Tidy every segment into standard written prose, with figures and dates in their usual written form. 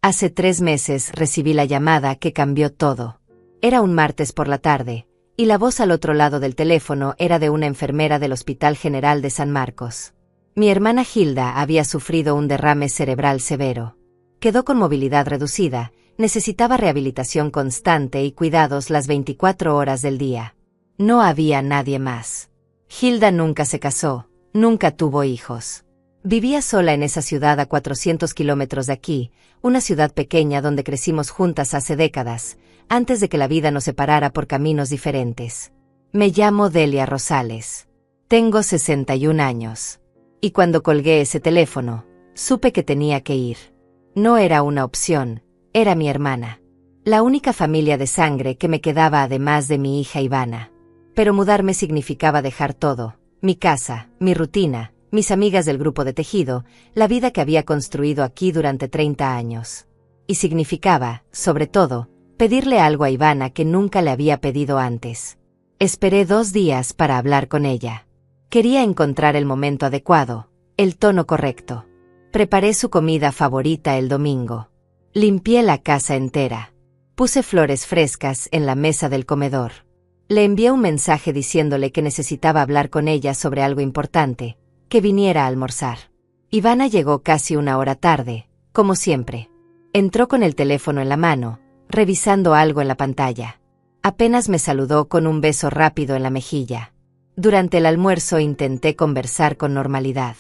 Hace 3 meses recibí la llamada que cambió todo. Era un martes por la tarde, y la voz al otro lado del teléfono era de una enfermera del Hospital General de San Marcos. Mi hermana Hilda había sufrido un derrame cerebral severo. Quedó con movilidad reducida, necesitaba rehabilitación constante y cuidados las 24 horas del día. No había nadie más. Hilda nunca se casó, nunca tuvo hijos. Vivía sola en esa ciudad a 400 kilómetros de aquí, una ciudad pequeña donde crecimos juntas hace décadas, antes de que la vida nos separara por caminos diferentes. Me llamo Delia Rosales. Tengo 61 años. Y cuando colgué ese teléfono, supe que tenía que ir. No era una opción, era mi hermana. La única familia de sangre que me quedaba además de mi hija Ivana. Pero mudarme significaba dejar todo, mi casa, mi rutina, mis amigas del grupo de tejido, la vida que había construido aquí durante 30 años. Y significaba, sobre todo, pedirle algo a Ivana que nunca le había pedido antes. Esperé 2 días para hablar con ella. Quería encontrar el momento adecuado, el tono correcto. Preparé su comida favorita el domingo. Limpié la casa entera. Puse flores frescas en la mesa del comedor. Le envié un mensaje diciéndole que necesitaba hablar con ella sobre algo importante, que viniera a almorzar. Ivana llegó casi 1 hora tarde, como siempre. Entró con el teléfono en la mano, revisando algo en la pantalla. Apenas me saludó con un beso rápido en la mejilla. Durante el almuerzo intenté conversar con normalidad.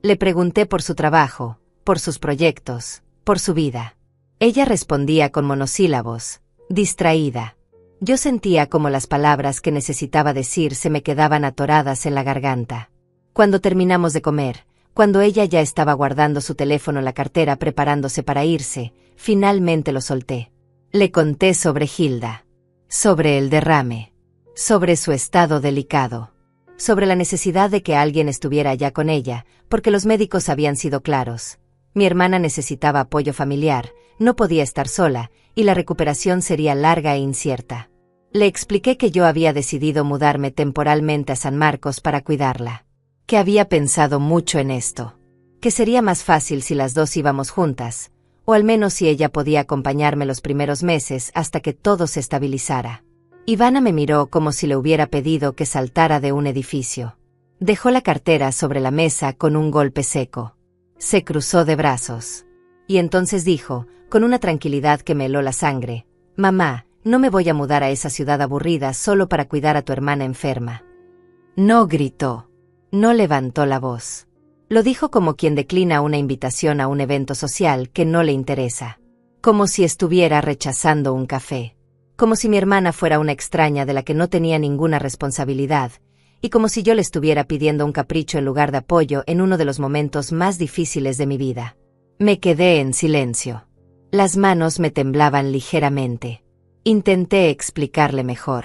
Le pregunté por su trabajo, por sus proyectos, por su vida. Ella respondía con monosílabos, distraída. Yo sentía como las palabras que necesitaba decir se me quedaban atoradas en la garganta. Cuando terminamos de comer, cuando ella ya estaba guardando su teléfono en la cartera preparándose para irse, finalmente lo solté. Le conté sobre Hilda, sobre el derrame, sobre su estado delicado, sobre la necesidad de que alguien estuviera allá con ella, porque los médicos habían sido claros. Mi hermana necesitaba apoyo familiar, no podía estar sola, y la recuperación sería larga e incierta. Le expliqué que yo había decidido mudarme temporalmente a San Marcos para cuidarla, que había pensado mucho en esto, que sería más fácil si las dos íbamos juntas, o al menos si ella podía acompañarme los primeros meses hasta que todo se estabilizara. Ivana me miró como si le hubiera pedido que saltara de un edificio. Dejó la cartera sobre la mesa con un golpe seco. Se cruzó de brazos. Y entonces dijo, con una tranquilidad que me heló la sangre, «Mamá, no me voy a mudar a esa ciudad aburrida solo para cuidar a tu hermana enferma». No gritó. No levantó la voz. Lo dijo como quien declina una invitación a un evento social que no le interesa. Como si estuviera rechazando un café. Como si mi hermana fuera una extraña de la que no tenía ninguna responsabilidad, y como si yo le estuviera pidiendo un capricho en lugar de apoyo en uno de los momentos más difíciles de mi vida. Me quedé en silencio. Las manos me temblaban ligeramente. Intenté explicarle mejor.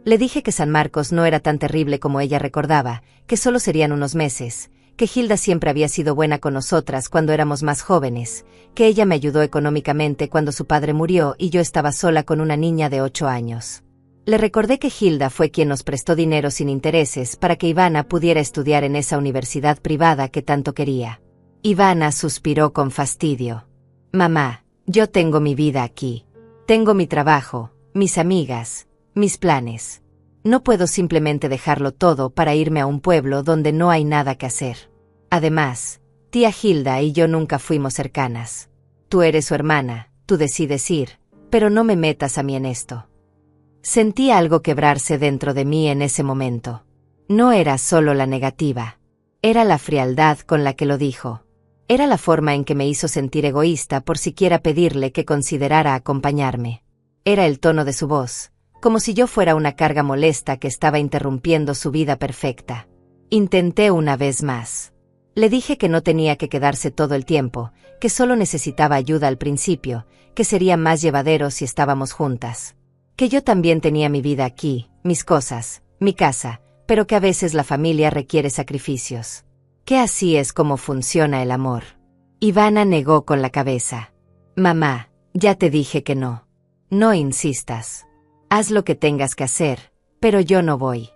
Le dije que San Marcos no era tan terrible como ella recordaba, que solo serían unos meses, que Hilda siempre había sido buena con nosotras cuando éramos más jóvenes, que ella me ayudó económicamente cuando su padre murió y yo estaba sola con una niña de 8 años. Le recordé que Hilda fue quien nos prestó dinero sin intereses para que Ivana pudiera estudiar en esa universidad privada que tanto quería. Ivana suspiró con fastidio. «Mamá, yo tengo mi vida aquí. Tengo mi trabajo, mis amigas, mis planes. No puedo simplemente dejarlo todo para irme a un pueblo donde no hay nada que hacer. Además, tía Hilda y yo nunca fuimos cercanas. Tú eres su hermana, tú decides ir, pero no me metas a mí en esto». Sentí algo quebrarse dentro de mí en ese momento. No era solo la negativa. Era la frialdad con la que lo dijo. Era la forma en que me hizo sentir egoísta por siquiera pedirle que considerara acompañarme. Era el tono de su voz, como si yo fuera una carga molesta que estaba interrumpiendo su vida perfecta. Intenté una vez más. Le dije que no tenía que quedarse todo el tiempo, que solo necesitaba ayuda al principio, que sería más llevadero si estábamos juntas. Que yo también tenía mi vida aquí, mis cosas, mi casa, pero que a veces la familia requiere sacrificios. Que así es como funciona el amor. Ivana negó con la cabeza. «Mamá, ya te dije que no. No insistas. Haz lo que tengas que hacer, pero yo no voy».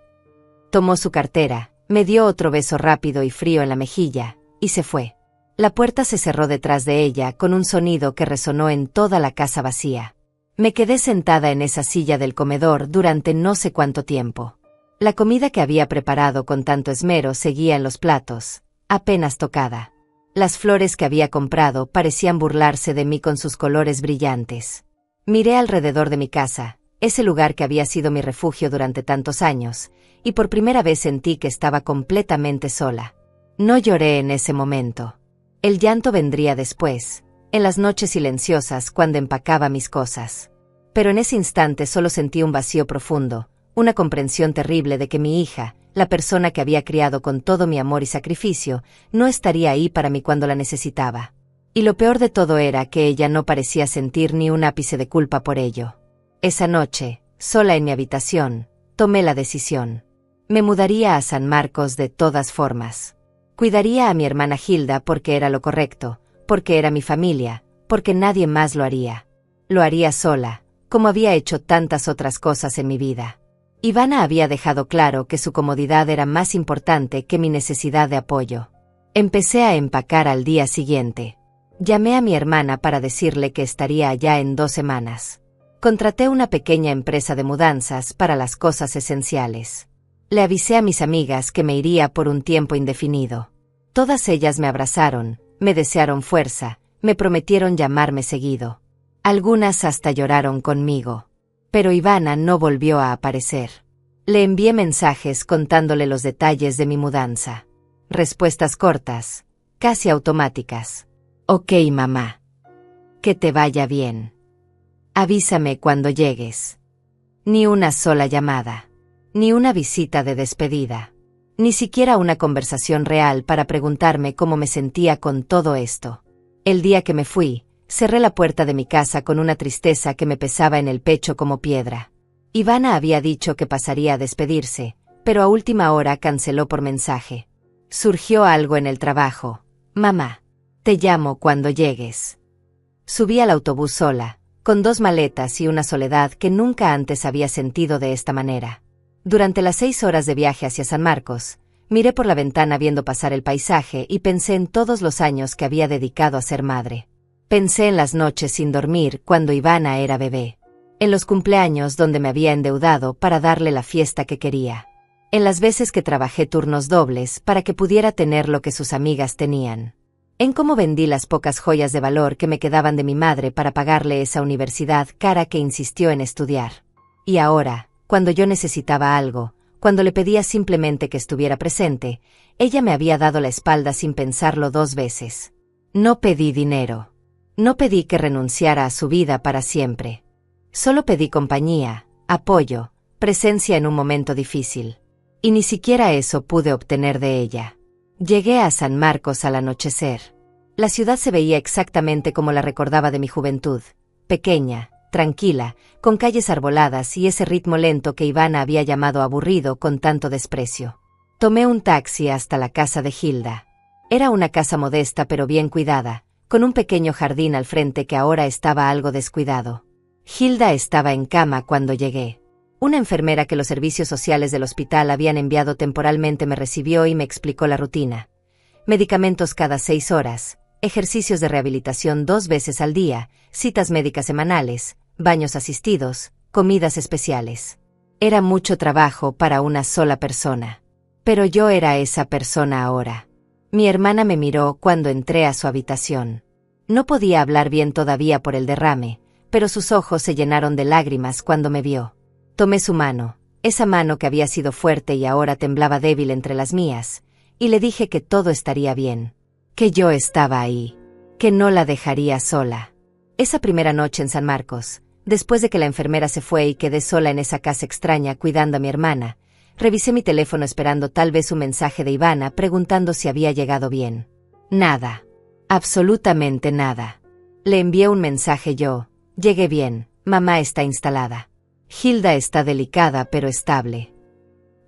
Tomó su cartera, me dio otro beso rápido y frío en la mejilla, y se fue. La puerta se cerró detrás de ella con un sonido que resonó en toda la casa vacía. Me quedé sentada en esa silla del comedor durante no sé cuánto tiempo. La comida que había preparado con tanto esmero seguía en los platos, apenas tocada. Las flores que había comprado parecían burlarse de mí con sus colores brillantes. Miré alrededor de mi casa, ese lugar que había sido mi refugio durante tantos años, y por primera vez sentí que estaba completamente sola. No lloré en ese momento. El llanto vendría después, en las noches silenciosas cuando empacaba mis cosas. Pero en ese instante solo sentí un vacío profundo, una comprensión terrible de que mi hija, la persona que había criado con todo mi amor y sacrificio, no estaría ahí para mí cuando la necesitaba. Y lo peor de todo era que ella no parecía sentir ni un ápice de culpa por ello. Esa noche, sola en mi habitación, tomé la decisión. Me mudaría a San Marcos de todas formas. Cuidaría a mi hermana Hilda porque era lo correcto, porque era mi familia, porque nadie más lo haría. Lo haría sola, como había hecho tantas otras cosas en mi vida. Ivana había dejado claro que su comodidad era más importante que mi necesidad de apoyo. Empecé a empacar al día siguiente. Llamé a mi hermana para decirle que estaría allá en 2 semanas. Contraté una pequeña empresa de mudanzas para las cosas esenciales. Le avisé a mis amigas que me iría por un tiempo indefinido. Todas ellas me abrazaron, me desearon fuerza, me prometieron llamarme seguido. Algunas hasta lloraron conmigo. Pero Ivana no volvió a aparecer. Le envié mensajes contándole los detalles de mi mudanza. Respuestas cortas, casi automáticas. Ok, mamá. Que te vaya bien. Avísame cuando llegues. Ni una sola llamada. Ni una visita de despedida. Ni siquiera una conversación real para preguntarme cómo me sentía con todo esto. El día que me fui, cerré la puerta de mi casa con una tristeza que me pesaba en el pecho como piedra. Ivana había dicho que pasaría a despedirse, pero a última hora canceló por mensaje. Surgió algo en el trabajo. Mamá, te llamo cuando llegues. Subí al autobús sola, con 2 maletas y una soledad que nunca antes había sentido de esta manera. Durante las 6 horas de viaje hacia San Marcos, miré por la ventana viendo pasar el paisaje y pensé en todos los años que había dedicado a ser madre. Pensé en las noches sin dormir cuando Ivana era bebé. En los cumpleaños donde me había endeudado para darle la fiesta que quería. En las veces que trabajé turnos dobles para que pudiera tener lo que sus amigas tenían. En cómo vendí las pocas joyas de valor que me quedaban de mi madre para pagarle esa universidad cara que insistió en estudiar. Y ahora, cuando yo necesitaba algo, cuando le pedía simplemente que estuviera presente, ella me había dado la espalda sin pensarlo 2 veces. No pedí dinero. No pedí que renunciara a su vida para siempre. Solo pedí compañía, apoyo, presencia en un momento difícil. Y ni siquiera eso pude obtener de ella. Llegué a San Marcos al anochecer. La ciudad se veía exactamente como la recordaba de mi juventud, pequeña, tranquila, con calles arboladas y ese ritmo lento que Ivana había llamado aburrido con tanto desprecio. Tomé un taxi hasta la casa de Hilda. Era una casa modesta pero bien cuidada, con un pequeño jardín al frente que ahora estaba algo descuidado. Hilda estaba en cama cuando llegué. Una enfermera que los servicios sociales del hospital habían enviado temporalmente me recibió y me explicó la rutina. Medicamentos cada 6 horas, ejercicios de rehabilitación 2 veces al día, citas médicas semanales, baños asistidos, comidas especiales. Era mucho trabajo para una sola persona. Pero yo era esa persona ahora. Mi hermana me miró cuando entré a su habitación. No podía hablar bien todavía por el derrame, pero sus ojos se llenaron de lágrimas cuando me vio. Tomé su mano, esa mano que había sido fuerte y ahora temblaba débil entre las mías, y le dije que todo estaría bien, que yo estaba ahí, que no la dejaría sola. Esa primera noche en San Marcos, después de que la enfermera se fue y quedé sola en esa casa extraña cuidando a mi hermana, revisé mi teléfono esperando tal vez un mensaje de Ivana preguntando si había llegado bien. Nada. Absolutamente nada. Le envié un mensaje yo. Llegué bien, mamá está instalada. Hilda está delicada pero estable.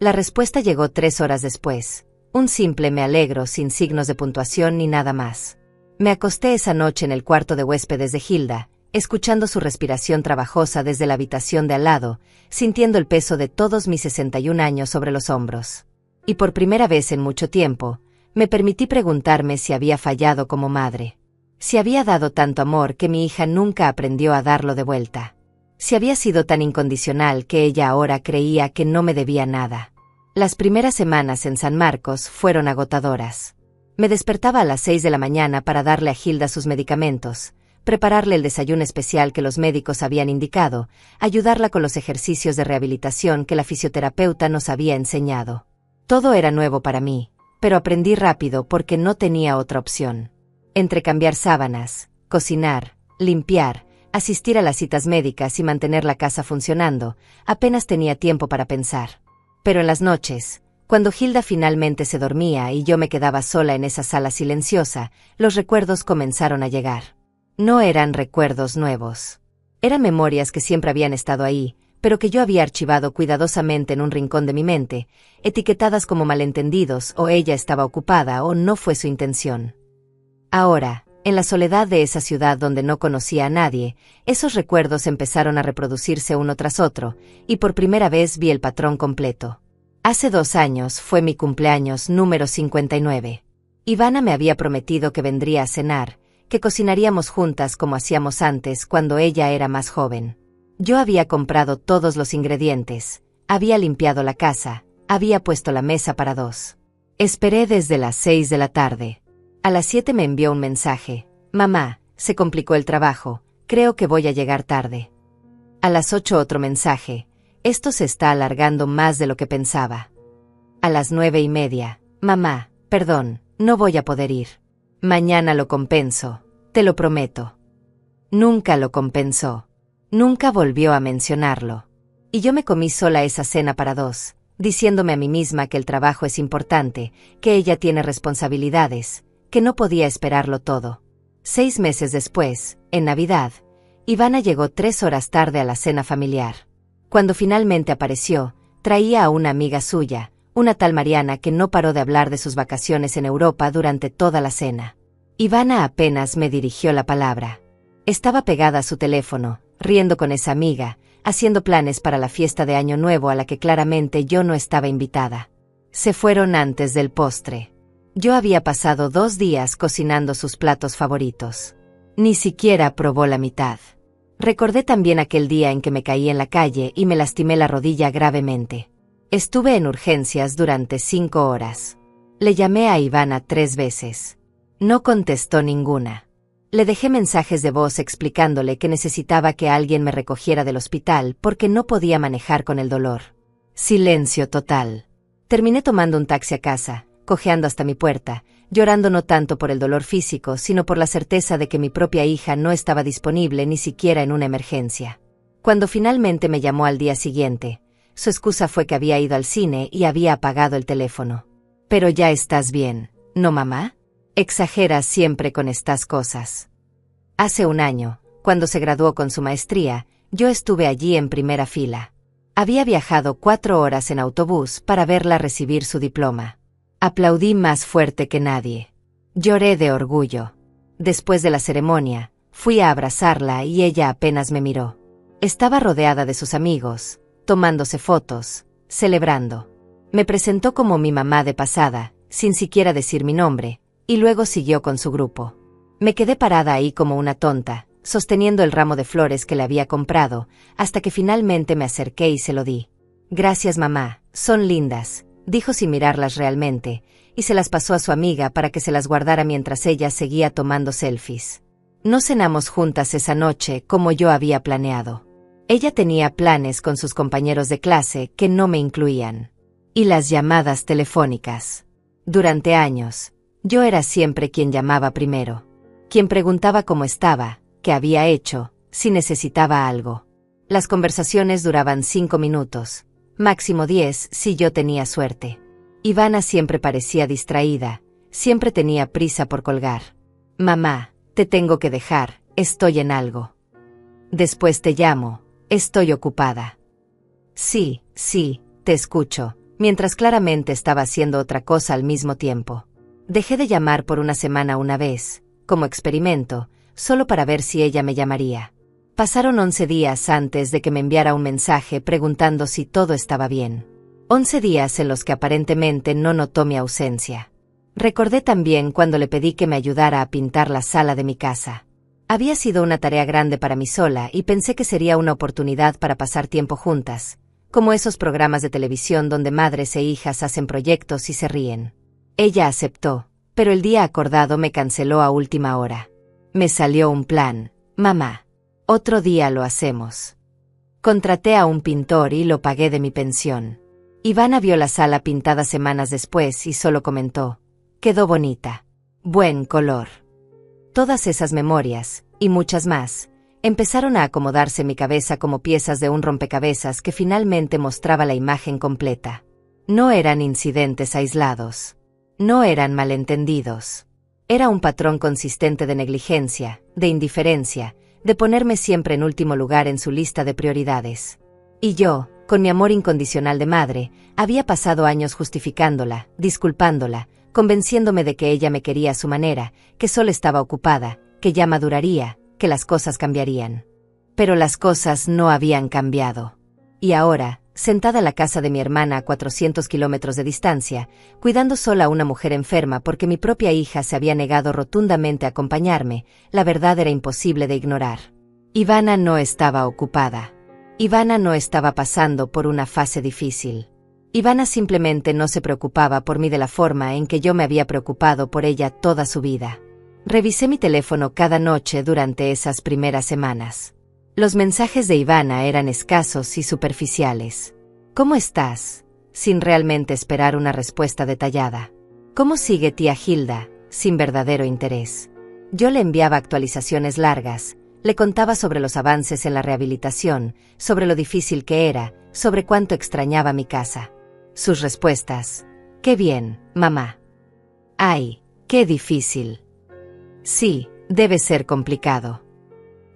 La respuesta llegó 3 horas después. Un simple me alegro sin signos de puntuación ni nada más. Me acosté esa noche en el cuarto de huéspedes de Hilda, escuchando su respiración trabajosa desde la habitación de al lado, sintiendo el peso de todos mis 61 años sobre los hombros. Y por primera vez en mucho tiempo, Me permití preguntarme si había fallado como madre. Si había dado tanto amor que mi hija nunca aprendió a darlo de vuelta. Si había sido tan incondicional que ella ahora creía que no me debía nada. Las primeras semanas en San Marcos fueron agotadoras. Me despertaba a las 6 de la mañana para darle a Hilda sus medicamentos, prepararle el desayuno especial que los médicos habían indicado, ayudarla con los ejercicios de rehabilitación que la fisioterapeuta nos había enseñado. Todo era nuevo para mí, pero aprendí rápido porque no tenía otra opción. Entre cambiar sábanas, cocinar, limpiar, asistir a las citas médicas y mantener la casa funcionando, apenas tenía tiempo para pensar. Pero en las noches, cuando Hilda finalmente se dormía y yo me quedaba sola en esa sala silenciosa, los recuerdos comenzaron a llegar. No eran recuerdos nuevos. Eran memorias que siempre habían estado ahí, pero que yo había archivado cuidadosamente en un rincón de mi mente, etiquetadas como malentendidos o ella estaba ocupada o no fue su intención. Ahora, en la soledad de esa ciudad donde no conocía a nadie, esos recuerdos empezaron a reproducirse uno tras otro, y por primera vez vi el patrón completo. Hace 2 años fue mi cumpleaños número 59. Ivana me había prometido que vendría a cenar, que cocinaríamos juntas como hacíamos antes cuando ella era más joven. Yo había comprado todos los ingredientes, había limpiado la casa, había puesto la mesa para 2. Esperé desde las 6 de la tarde. A las 7 me envió un mensaje: «Mamá, se complicó el trabajo, creo que voy a llegar tarde». A las 8 otro mensaje: «Esto se está alargando más de lo que pensaba». A las 9:30, «Mamá, perdón, no voy a poder ir. Mañana lo compenso, te lo prometo». Nunca lo compensó. Nunca volvió a mencionarlo. Y yo me comí sola esa cena para 2, diciéndome a mí misma que el trabajo es importante, que ella tiene responsabilidades, que no podía esperarlo todo. 6 meses después, en Navidad, Ivana llegó 3 horas tarde a la cena familiar. Cuando finalmente apareció, traía a una amiga suya, una tal Mariana que no paró de hablar de sus vacaciones en Europa durante toda la cena. Ivana apenas me dirigió la palabra. Estaba pegada a su teléfono, riendo con esa amiga, haciendo planes para la fiesta de Año Nuevo a la que claramente yo no estaba invitada. Se fueron antes del postre. Yo había pasado 2 días cocinando sus platos favoritos. Ni siquiera probó la mitad. Recordé también aquel día en que me caí en la calle y me lastimé la rodilla gravemente. Estuve en urgencias durante 5 horas. Le llamé a Ivana 3 veces. No contestó ninguna. Le dejé mensajes de voz explicándole que necesitaba que alguien me recogiera del hospital porque no podía manejar con el dolor. Silencio total. Terminé tomando un taxi a casa, cojeando hasta mi puerta, llorando no tanto por el dolor físico, sino por la certeza de que mi propia hija no estaba disponible ni siquiera en una emergencia. Cuando finalmente me llamó al día siguiente, su excusa fue que había ido al cine y había apagado el teléfono. «Pero ya estás bien, ¿no, mamá? Exageras siempre con estas cosas». Hace 1 año, cuando se graduó con su maestría, yo estuve allí en primera fila. Había viajado 4 horas en autobús para verla recibir su diploma. Aplaudí más fuerte que nadie. Lloré de orgullo. Después de la ceremonia, fui a abrazarla y ella apenas me miró. Estaba rodeada de sus amigos, tomándose fotos, celebrando. Me presentó como mi mamá de pasada, sin siquiera decir mi nombre, y luego siguió con su grupo. Me quedé parada ahí como una tonta, sosteniendo el ramo de flores que le había comprado, hasta que finalmente me acerqué y se lo di. «Gracias, mamá, son lindas», dijo sin mirarlas realmente, y se las pasó a su amiga para que se las guardara mientras ella seguía tomando selfies. No cenamos juntas esa noche como yo había planeado. Ella tenía planes con sus compañeros de clase que no me incluían. Y las llamadas telefónicas. Durante años, yo era siempre quien llamaba primero. Quien preguntaba cómo estaba, qué había hecho, si necesitaba algo. Las conversaciones duraban 5 minutos. Máximo 10 si yo tenía suerte. Ivana siempre parecía distraída, siempre tenía prisa por colgar. «Mamá, te tengo que dejar, estoy en algo». «Después te llamo, estoy ocupada». «Sí, te escucho», mientras claramente estaba haciendo otra cosa al mismo tiempo. Dejé de llamar por 1 semana una vez, como experimento, solo para ver si ella me llamaría. Pasaron 11 días antes de que me enviara un mensaje preguntando si todo estaba bien. 11 días en los que aparentemente no notó mi ausencia. Recordé también cuando le pedí que me ayudara a pintar la sala de mi casa. Había sido una tarea grande para mí sola y pensé que sería una oportunidad para pasar tiempo juntas, como esos programas de televisión donde madres e hijas hacen proyectos y se ríen. Ella aceptó, pero el día acordado me canceló a última hora. Me salió un plan: mamá, otro día lo hacemos. Contraté a un pintor y lo pagué de mi pensión. Ivana vio la sala pintada semanas después y solo comentó: quedó bonita. Buen color. Todas esas memorias, y muchas más, empezaron a acomodarse en mi cabeza como piezas de un rompecabezas que finalmente mostraba la imagen completa. No eran incidentes aislados. No eran malentendidos. Era un patrón consistente de negligencia, de indiferencia, de ponerme siempre en último lugar en su lista de prioridades. Y yo, con mi amor incondicional de madre, había pasado años justificándola, disculpándola, convenciéndome de que ella me quería a su manera, que solo estaba ocupada, que ya maduraría, que las cosas cambiarían. Pero las cosas no habían cambiado. Y ahora, sentada en la casa de mi hermana a 400 kilómetros de distancia, cuidando sola a una mujer enferma porque mi propia hija se había negado rotundamente a acompañarme, la verdad era imposible de ignorar. Ivana no estaba ocupada. Ivana no estaba pasando por una fase difícil. Ivana simplemente no se preocupaba por mí de la forma en que yo me había preocupado por ella toda su vida. Revisé mi teléfono cada noche durante esas primeras semanas. Los mensajes de Ivana eran escasos y superficiales. ¿Cómo estás?, sin realmente esperar una respuesta detallada. ¿Cómo sigue tía Hilda?, sin verdadero interés. Yo le enviaba actualizaciones largas, le contaba sobre los avances en la rehabilitación, sobre lo difícil que era, sobre cuánto extrañaba mi casa. Sus respuestas: «Qué bien, mamá». «Ay, qué difícil». «Sí, debe ser complicado».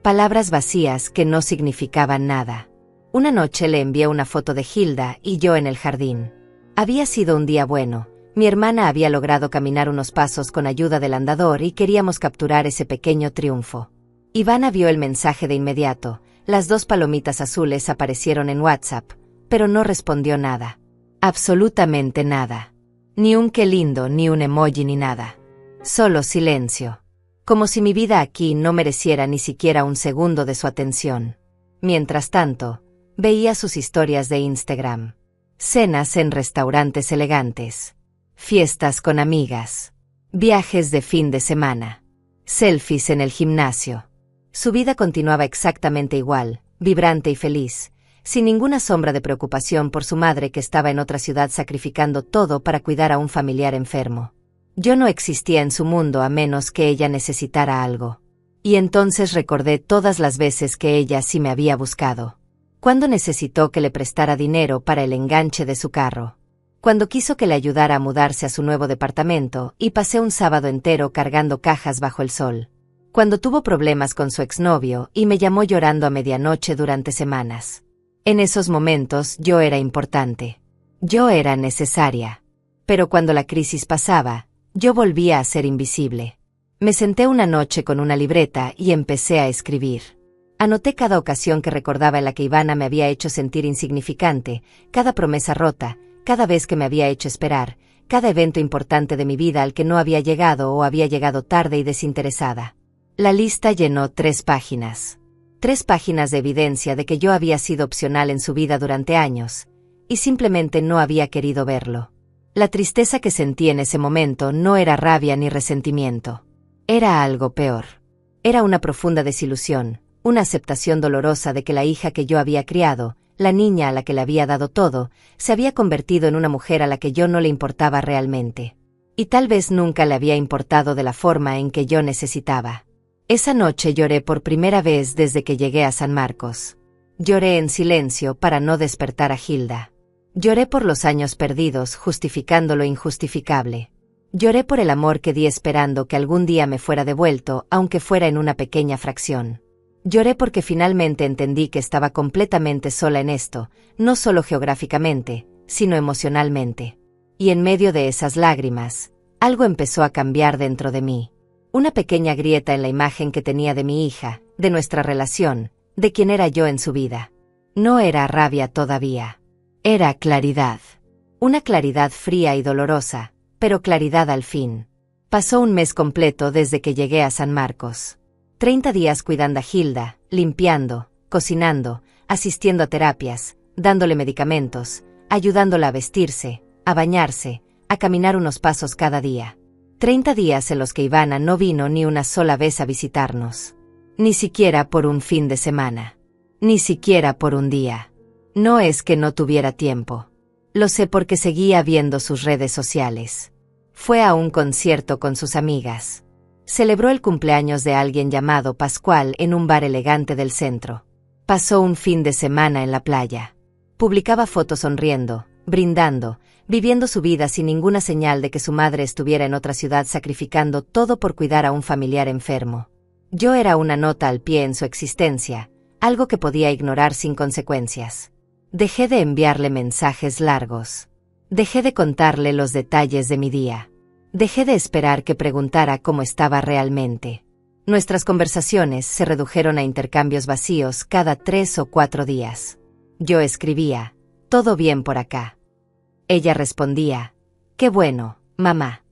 Palabras vacías que no significaban nada. Una noche le envié una foto de Hilda y yo en el jardín. Había sido un día bueno. Mi hermana había logrado caminar unos pasos con ayuda del andador y queríamos capturar ese pequeño triunfo. Ivana vio el mensaje de inmediato. Las 2 palomitas azules aparecieron en WhatsApp, pero no respondió nada. Absolutamente nada. Ni un qué lindo, ni un emoji, ni nada. Solo silencio. Como si mi vida aquí no mereciera ni siquiera un segundo de su atención. Mientras tanto, veía sus historias de Instagram. Cenas en restaurantes elegantes. Fiestas con amigas. Viajes de fin de semana. Selfies en el gimnasio. Su vida continuaba exactamente igual, vibrante y feliz, sin ninguna sombra de preocupación por su madre que estaba en otra ciudad sacrificando todo para cuidar a un familiar enfermo. Yo no existía en su mundo a menos que ella necesitara algo. Y entonces recordé todas las veces que ella sí me había buscado. Cuando necesitó que le prestara dinero para el enganche de su carro. Cuando quiso que le ayudara a mudarse a su nuevo departamento y pasé un sábado entero cargando cajas bajo el sol. Cuando tuvo problemas con su exnovio y me llamó llorando a medianoche durante semanas. En esos momentos yo era importante. Yo era necesaria. Pero cuando la crisis pasaba, yo volvía a ser invisible. Me senté una noche con una libreta y empecé a escribir. Anoté cada ocasión que recordaba en la que Ivana me había hecho sentir insignificante, cada promesa rota, cada vez que me había hecho esperar, cada evento importante de mi vida al que no había llegado o había llegado tarde y desinteresada. La lista llenó 3 páginas. 3 páginas de evidencia de que yo había sido opcional en su vida durante años, y simplemente no había querido verlo. La tristeza que sentí en ese momento no era rabia ni resentimiento. Era algo peor. Era una profunda desilusión, una aceptación dolorosa de que la hija que yo había criado, la niña a la que le había dado todo, se había convertido en una mujer a la que yo no le importaba realmente. Y tal vez nunca le había importado de la forma en que yo necesitaba. Esa noche lloré por primera vez desde que llegué a San Marcos. Lloré en silencio para no despertar a Hilda. Lloré por los años perdidos justificando lo injustificable. Lloré por el amor que di esperando que algún día me fuera devuelto, aunque fuera en una pequeña fracción. Lloré porque finalmente entendí que estaba completamente sola en esto, no solo geográficamente, sino emocionalmente. Y en medio de esas lágrimas, algo empezó a cambiar dentro de mí. Una pequeña grieta en la imagen que tenía de mi hija, de nuestra relación, de quién era yo en su vida. No era rabia todavía. Era claridad. Una claridad fría y dolorosa, pero claridad al fin. Pasó un mes completo desde que llegué a San Marcos. 30 días cuidando a Hilda, limpiando, cocinando, asistiendo a terapias, dándole medicamentos, ayudándola a vestirse, a bañarse, a caminar unos pasos cada día. 30 días en los que Ivana no vino ni una sola vez a visitarnos. Ni siquiera por un fin de semana. Ni siquiera por un día. No es que no tuviera tiempo. Lo sé porque seguía viendo sus redes sociales. Fue a un concierto con sus amigas. Celebró el cumpleaños de alguien llamado Pascual en un bar elegante del centro. Pasó un fin de semana en la playa. Publicaba fotos sonriendo, brindando, viviendo su vida sin ninguna señal de que su madre estuviera en otra ciudad sacrificando todo por cuidar a un familiar enfermo. Yo era una nota al pie en su existencia, algo que podía ignorar sin consecuencias. Dejé de enviarle mensajes largos. Dejé de contarle los detalles de mi día. Dejé de esperar que preguntara cómo estaba realmente. Nuestras conversaciones se redujeron a intercambios vacíos cada 3 o 4 días. Yo escribía, «Todo bien por acá». Ella respondía, «Qué bueno, mamá».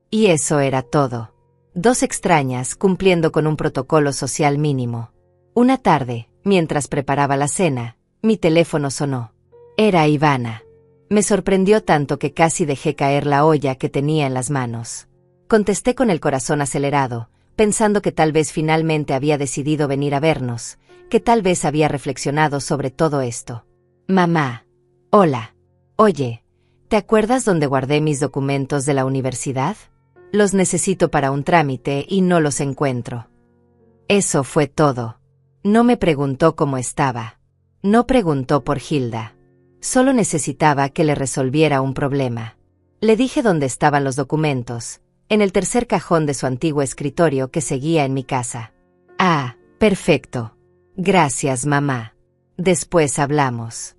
Y eso era todo. 2 extrañas cumpliendo con un protocolo social mínimo. Una tarde, mientras preparaba la cena, mi teléfono sonó. Era Ivana. Me sorprendió tanto que casi dejé caer la olla que tenía en las manos. Contesté con el corazón acelerado, pensando que tal vez finalmente había decidido venir a vernos, que tal vez había reflexionado sobre todo esto. «Mamá. Hola. Oye, ¿te acuerdas dónde guardé mis documentos de la universidad? Los necesito para un trámite y no los encuentro». Eso fue todo. No me preguntó cómo estaba. No preguntó por Hilda. Solo necesitaba que le resolviera un problema. Le dije dónde estaban los documentos, en el tercer cajón de su antiguo escritorio que seguía en mi casa. «Ah, perfecto. Gracias, mamá. Después hablamos».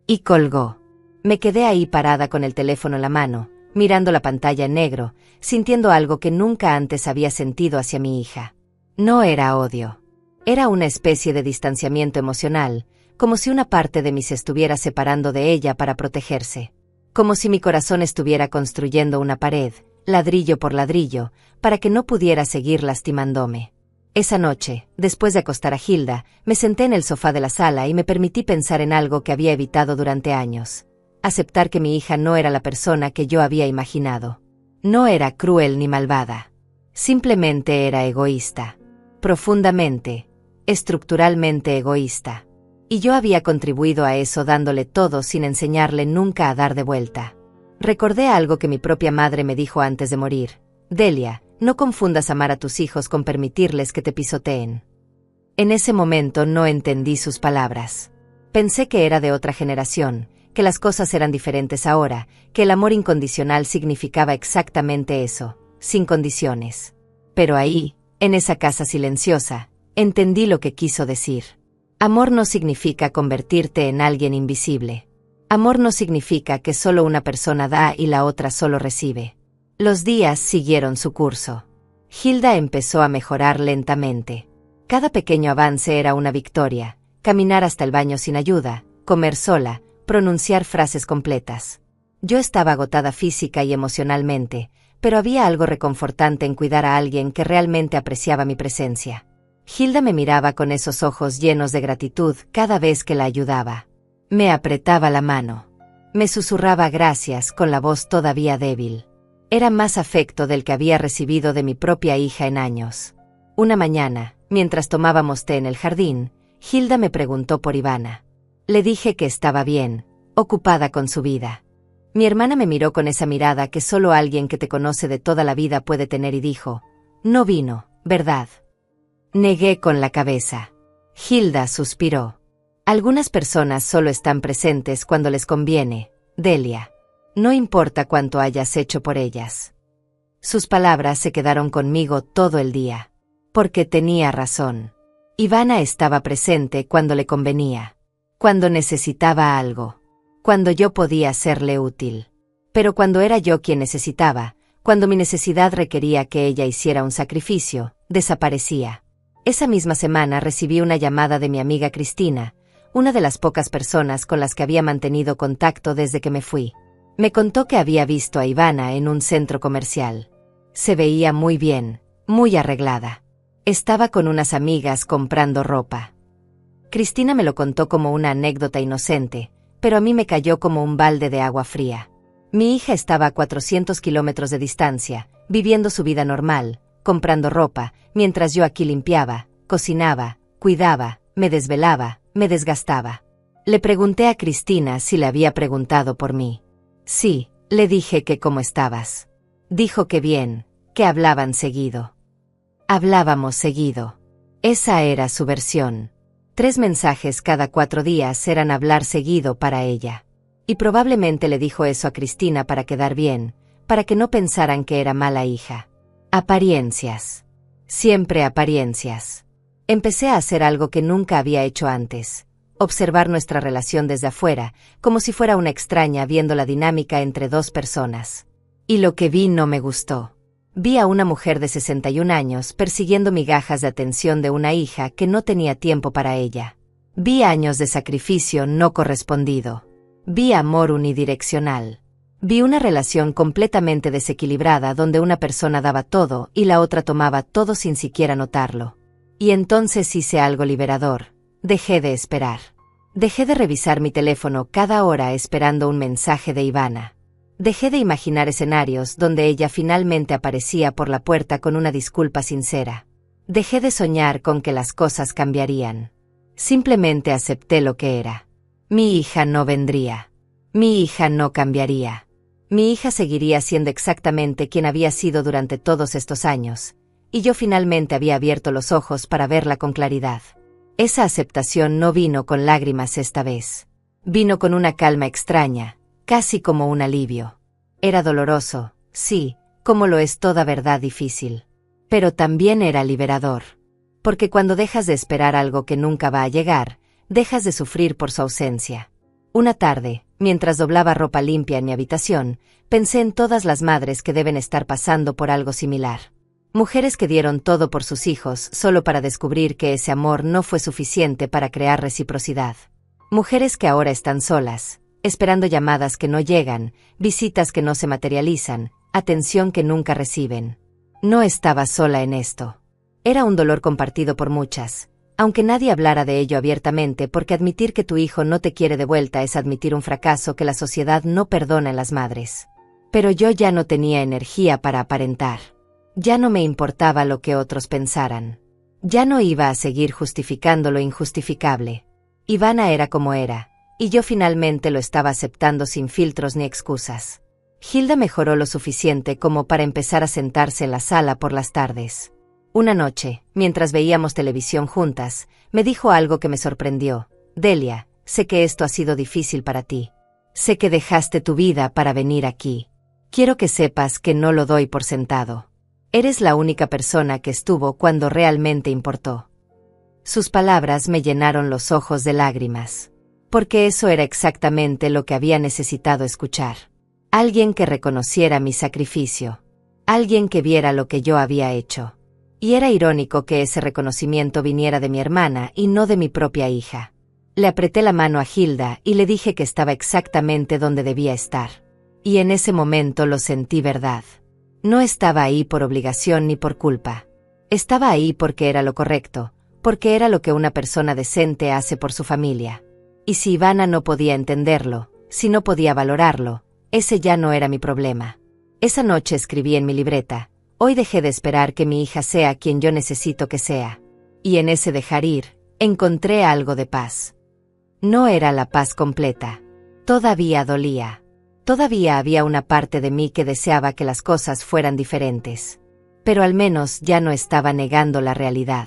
Y colgó. Me quedé ahí parada con el teléfono en la mano, mirando la pantalla en negro, sintiendo algo que nunca antes había sentido hacia mi hija. No era odio. Era una especie de distanciamiento emocional, como si una parte de mí se estuviera separando de ella para protegerse. Como si mi corazón estuviera construyendo una pared, ladrillo por ladrillo, para que no pudiera seguir lastimándome. Esa noche, después de acostar a Hilda, me senté en el sofá de la sala y me permití pensar en algo que había evitado durante años. Aceptar que mi hija no era la persona que yo había imaginado. No era cruel ni malvada. Simplemente era egoísta. Profundamente, estructuralmente egoísta. Y yo había contribuido a eso dándole todo sin enseñarle nunca a dar de vuelta. Recordé algo que mi propia madre me dijo antes de morir. «Delia, no confundas amar a tus hijos con permitirles que te pisoteen». En ese momento no entendí sus palabras. Pensé que era de otra generación, que las cosas eran diferentes ahora, que el amor incondicional significaba exactamente eso, sin condiciones. Pero ahí, en esa casa silenciosa, entendí lo que quiso decir. Amor no significa convertirte en alguien invisible. Amor no significa que solo una persona da y la otra solo recibe. Los días siguieron su curso. Hilda empezó a mejorar lentamente. Cada pequeño avance era una victoria: caminar hasta el baño sin ayuda, comer sola, pronunciar frases completas. Yo estaba agotada física y emocionalmente, pero había algo reconfortante en cuidar a alguien que realmente apreciaba mi presencia. Hilda me miraba con esos ojos llenos de gratitud cada vez que la ayudaba. Me apretaba la mano. Me susurraba gracias con la voz todavía débil. Era más afecto del que había recibido de mi propia hija en años. Una mañana, mientras tomábamos té en el jardín, Hilda me preguntó por Ivana. Le dije que estaba bien, ocupada con su vida. Mi hermana me miró con esa mirada que solo alguien que te conoce de toda la vida puede tener y dijo: «No vino, ¿verdad?». Negué con la cabeza. Hilda suspiró. «Algunas personas solo están presentes cuando les conviene, Delia. No importa cuánto hayas hecho por ellas». Sus palabras se quedaron conmigo todo el día. Porque tenía razón. Ivana estaba presente cuando le convenía. Cuando necesitaba algo. Cuando yo podía serle útil. Pero cuando era yo quien necesitaba, cuando mi necesidad requería que ella hiciera un sacrificio, desaparecía. Esa misma semana recibí una llamada de mi amiga Cristina, una de las pocas personas con las que había mantenido contacto desde que me fui. Me contó que había visto a Ivana en un centro comercial. Se veía muy bien, muy arreglada. Estaba con unas amigas comprando ropa. Cristina me lo contó como una anécdota inocente, pero a mí me cayó como un balde de agua fría. Mi hija estaba a 400 kilómetros de distancia, viviendo su vida normal, comprando ropa, mientras yo aquí limpiaba, cocinaba, cuidaba, me desvelaba, me desgastaba. Le pregunté a Cristina si le había preguntado por mí. Sí, le dije que cómo estabas. Dijo que bien, que hablaban seguido. Hablábamos seguido. Esa era su versión. 3 mensajes cada 4 días eran hablar seguido para ella. Y probablemente le dijo eso a Cristina para quedar bien, para que no pensaran que era mala hija. Apariencias. Siempre apariencias. Empecé a hacer algo que nunca había hecho antes. Observar nuestra relación desde afuera, como si fuera una extraña viendo la dinámica entre 2 personas. Y lo que vi no me gustó. Vi a una mujer de 61 años persiguiendo migajas de atención de una hija que no tenía tiempo para ella. Vi años de sacrificio no correspondido. Vi amor unidireccional. Vi una relación completamente desequilibrada donde una persona daba todo y la otra tomaba todo sin siquiera notarlo. Y entonces hice algo liberador. Dejé de esperar. Dejé de revisar mi teléfono cada hora esperando un mensaje de Ivana. Dejé de imaginar escenarios donde ella finalmente aparecía por la puerta con una disculpa sincera. Dejé de soñar con que las cosas cambiarían. Simplemente acepté lo que era. Mi hija no vendría. Mi hija no cambiaría. Mi hija seguiría siendo exactamente quien había sido durante todos estos años, y yo finalmente había abierto los ojos para verla con claridad. Esa aceptación no vino con lágrimas esta vez. Vino con una calma extraña, casi como un alivio. Era doloroso, sí, como lo es toda verdad difícil. Pero también era liberador. Porque cuando dejas de esperar algo que nunca va a llegar, dejas de sufrir por su ausencia. Una tarde, mientras doblaba ropa limpia en mi habitación, pensé en todas las madres que deben estar pasando por algo similar. Mujeres que dieron todo por sus hijos solo para descubrir que ese amor no fue suficiente para crear reciprocidad. Mujeres que ahora están solas, esperando llamadas que no llegan, visitas que no se materializan, atención que nunca reciben. No estaba sola en esto. Era un dolor compartido por muchas, aunque nadie hablara de ello abiertamente, porque admitir que tu hijo no te quiere de vuelta es admitir un fracaso que la sociedad no perdona en las madres. Pero yo ya no tenía energía para aparentar. Ya no me importaba lo que otros pensaran. Ya no iba a seguir justificando lo injustificable. Ivana era como era, y yo finalmente lo estaba aceptando sin filtros ni excusas. Hilda mejoró lo suficiente como para empezar a sentarse en la sala por las tardes. Una noche, mientras veíamos televisión juntas, me dijo algo que me sorprendió. Delia, sé que esto ha sido difícil para ti. Sé que dejaste tu vida para venir aquí. Quiero que sepas que no lo doy por sentado. Eres la única persona que estuvo cuando realmente importó. Sus palabras me llenaron los ojos de lágrimas. Porque eso era exactamente lo que había necesitado escuchar. Alguien que reconociera mi sacrificio. Alguien que viera lo que yo había hecho. Y era irónico que ese reconocimiento viniera de mi hermana y no de mi propia hija. Le apreté la mano a Hilda y le dije que estaba exactamente donde debía estar. Y en ese momento lo sentí verdad. No estaba ahí por obligación ni por culpa. Estaba ahí porque era lo correcto, porque era lo que una persona decente hace por su familia. Y si Ivana no podía entenderlo, si no podía valorarlo, ese ya no era mi problema. Esa noche escribí en mi libreta: hoy dejé de esperar que mi hija sea quien yo necesito que sea. Y en ese dejar ir, encontré algo de paz. No era la paz completa. Todavía dolía. Todavía había una parte de mí que deseaba que las cosas fueran diferentes. Pero al menos ya no estaba negando la realidad.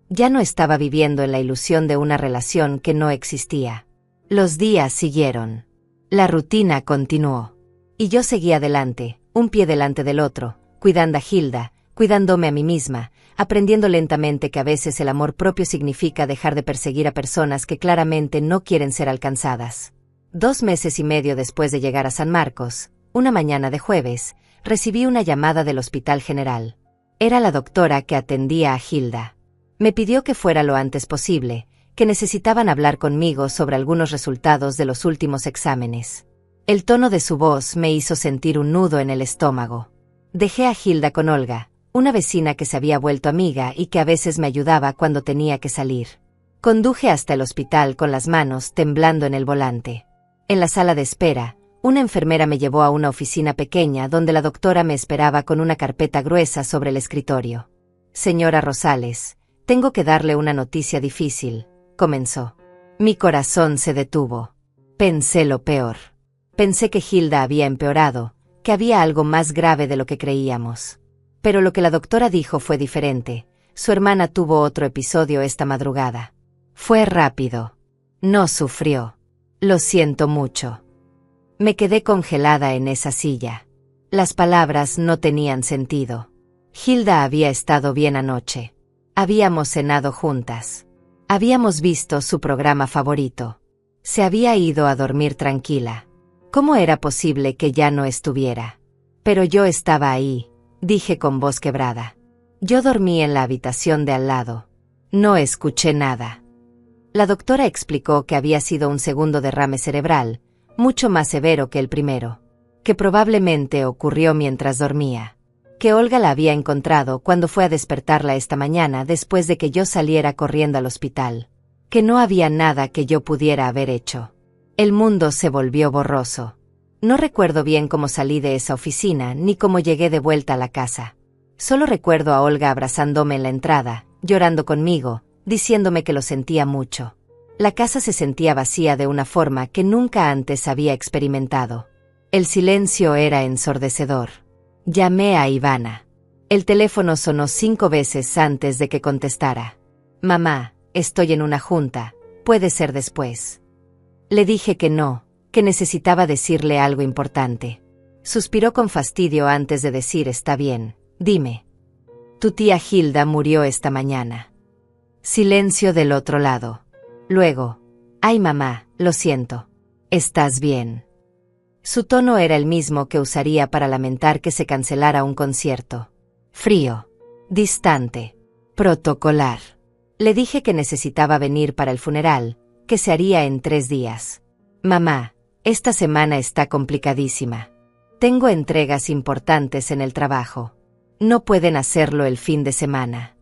Ya no estaba viviendo en la ilusión de una relación que no existía. Los días siguieron. La rutina continuó. Y yo seguía adelante, un pie delante del otro, cuidando a Hilda, cuidándome a mí misma, aprendiendo lentamente que a veces el amor propio significa dejar de perseguir a personas que claramente no quieren ser alcanzadas. 2 meses y medio después de llegar a San Marcos, una mañana de jueves, recibí una llamada del Hospital General. Era la doctora que atendía a Hilda. Me pidió que fuera lo antes posible, que necesitaban hablar conmigo sobre algunos resultados de los últimos exámenes. El tono de su voz me hizo sentir un nudo en el estómago. Dejé a Hilda con Olga, una vecina que se había vuelto amiga y que a veces me ayudaba cuando tenía que salir. Conduje hasta el hospital con las manos temblando en el volante. En la sala de espera, una enfermera me llevó a una oficina pequeña donde la doctora me esperaba con una carpeta gruesa sobre el escritorio. Señora Rosales, tengo que darle una noticia difícil, comenzó. Mi corazón se detuvo. Pensé lo peor. Pensé que Hilda había empeorado, que había algo más grave de lo que creíamos. Pero lo que la doctora dijo fue diferente. Su hermana tuvo otro episodio esta madrugada. Fue rápido. No sufrió. Lo siento mucho. Me quedé congelada en esa silla. Las palabras no tenían sentido. Hilda había estado bien anoche. Habíamos cenado juntas. Habíamos visto su programa favorito. Se había ido a dormir tranquila. ¿Cómo era posible que ya no estuviera? Pero yo estaba ahí, dije con voz quebrada. Yo dormí en la habitación de al lado. No escuché nada. La doctora explicó que había sido un segundo derrame cerebral, mucho más severo que el primero, que probablemente ocurrió mientras dormía, que Olga la había encontrado cuando fue a despertarla esta mañana después de que yo saliera corriendo al hospital, que no había nada que yo pudiera haber hecho. El mundo se volvió borroso. No recuerdo bien cómo salí de esa oficina ni cómo llegué de vuelta a la casa. Solo recuerdo a Olga abrazándome en la entrada, llorando conmigo, diciéndome que lo sentía mucho. La casa se sentía vacía de una forma que nunca antes había experimentado. El silencio era ensordecedor. Llamé a Ivana. El teléfono sonó 5 veces antes de que contestara. Mamá, estoy en una junta, puede ser después. Le dije que no, que necesitaba decirle algo importante. Suspiró con fastidio antes de decir está bien, dime. Tu tía Hilda murió esta mañana. Silencio del otro lado. Luego, ay mamá, lo siento. ¿Estás bien? Su tono era el mismo que usaría para lamentar que se cancelara un concierto. Frío, distante, protocolar. Le dije que necesitaba venir para el funeral, que se haría en 3 días. Mamá, esta semana está complicadísima. Tengo entregas importantes en el trabajo. No pueden hacerlo el fin de semana.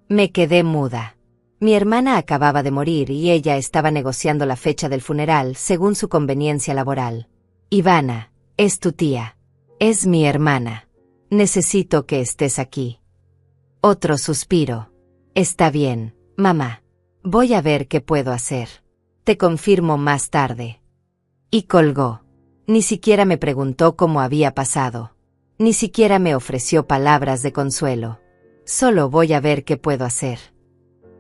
Me quedé muda. Mi hermana acababa de morir y ella estaba negociando la fecha del funeral según su conveniencia laboral. Ivana, es tu tía. Es mi hermana. Necesito que estés aquí. Otro suspiro. Está bien, mamá. Voy a ver qué puedo hacer. Te confirmo más tarde. Y colgó. Ni siquiera me preguntó cómo había pasado. Ni siquiera me ofreció palabras de consuelo. Solo voy a ver qué puedo hacer.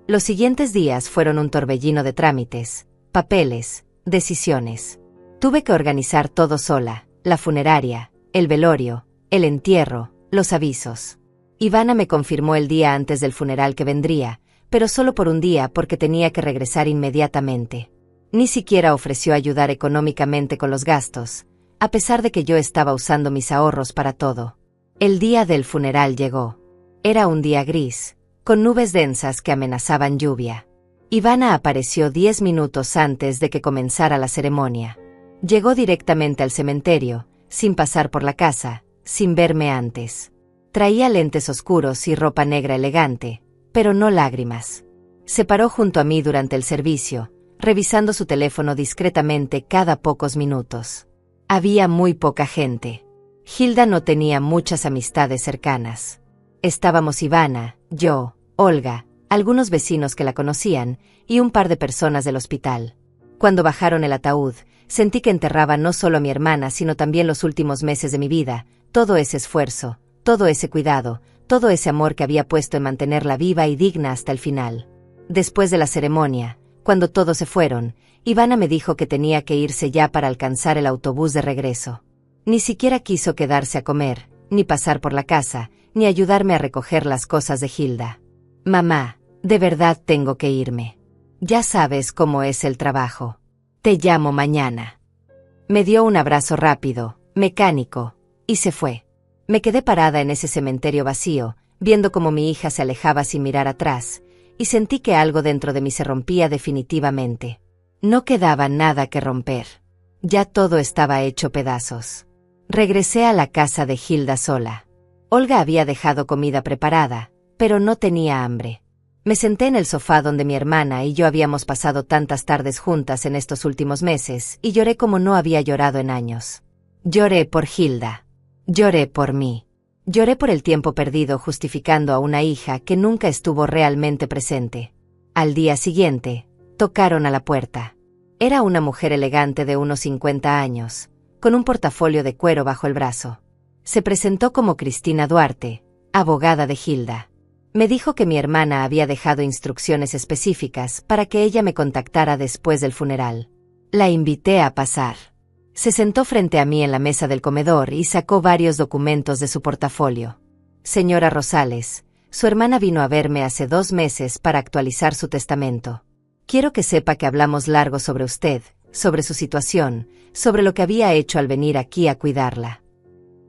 Los siguientes días fueron un torbellino de trámites, papeles, decisiones. Tuve que organizar todo sola, la funeraria, el velorio, el entierro, los avisos. Ivana me confirmó el día antes del funeral que vendría, pero solo por un día porque tenía que regresar inmediatamente. Ni siquiera ofreció ayudar económicamente con los gastos, a pesar de que yo estaba usando mis ahorros para todo. El día del funeral llegó. Era un día gris, con nubes densas que amenazaban lluvia. Ivana apareció 10 minutos antes de que comenzara la ceremonia. Llegó directamente al cementerio, sin pasar por la casa, sin verme antes. Traía lentes oscuros y ropa negra elegante, pero no lágrimas. Se paró junto a mí durante el servicio, revisando su teléfono discretamente cada pocos minutos. Había muy poca gente. Hilda no tenía muchas amistades cercanas. Estábamos Ivana, yo, Olga, algunos vecinos que la conocían y un par de personas del hospital. Cuando bajaron el ataúd, sentí que enterraba no solo a mi hermana, sino también los últimos meses de mi vida, todo ese esfuerzo, todo ese cuidado, todo ese amor que había puesto en mantenerla viva y digna hasta el final. Después de la ceremonia, cuando todos se fueron, Ivana me dijo que tenía que irse ya para alcanzar el autobús de regreso. Ni siquiera quiso quedarse a comer, ni pasar por la casa, ni ayudarme a recoger las cosas de Hilda. Mamá, de verdad tengo que irme. Ya sabes cómo es el trabajo. Te llamo mañana. Me dio un abrazo rápido, mecánico, y se fue. Me quedé parada en ese cementerio vacío, viendo cómo mi hija se alejaba sin mirar atrás, y sentí que algo dentro de mí se rompía definitivamente. No quedaba nada que romper. Ya todo estaba hecho pedazos. Regresé a la casa de Hilda sola. Olga había dejado comida preparada, pero no tenía hambre. Me senté en el sofá donde mi hermana y yo habíamos pasado tantas tardes juntas en estos últimos meses, y lloré como no había llorado en años. Lloré por Hilda. Lloré por mí. Lloré por el tiempo perdido justificando a una hija que nunca estuvo realmente presente. Al día siguiente, tocaron a la puerta. Era una mujer elegante de unos 50 años, con un portafolio de cuero bajo el brazo. Se presentó como Cristina Duarte, abogada de Hilda. Me dijo que mi hermana había dejado instrucciones específicas para que ella me contactara después del funeral. La invité a pasar. Se sentó frente a mí en la mesa del comedor y sacó varios documentos de su portafolio. Señora Rosales, su hermana vino a verme hace 2 meses para actualizar su testamento. Quiero que sepa que hablamos largo sobre usted, sobre su situación, sobre lo que había hecho al venir aquí a cuidarla.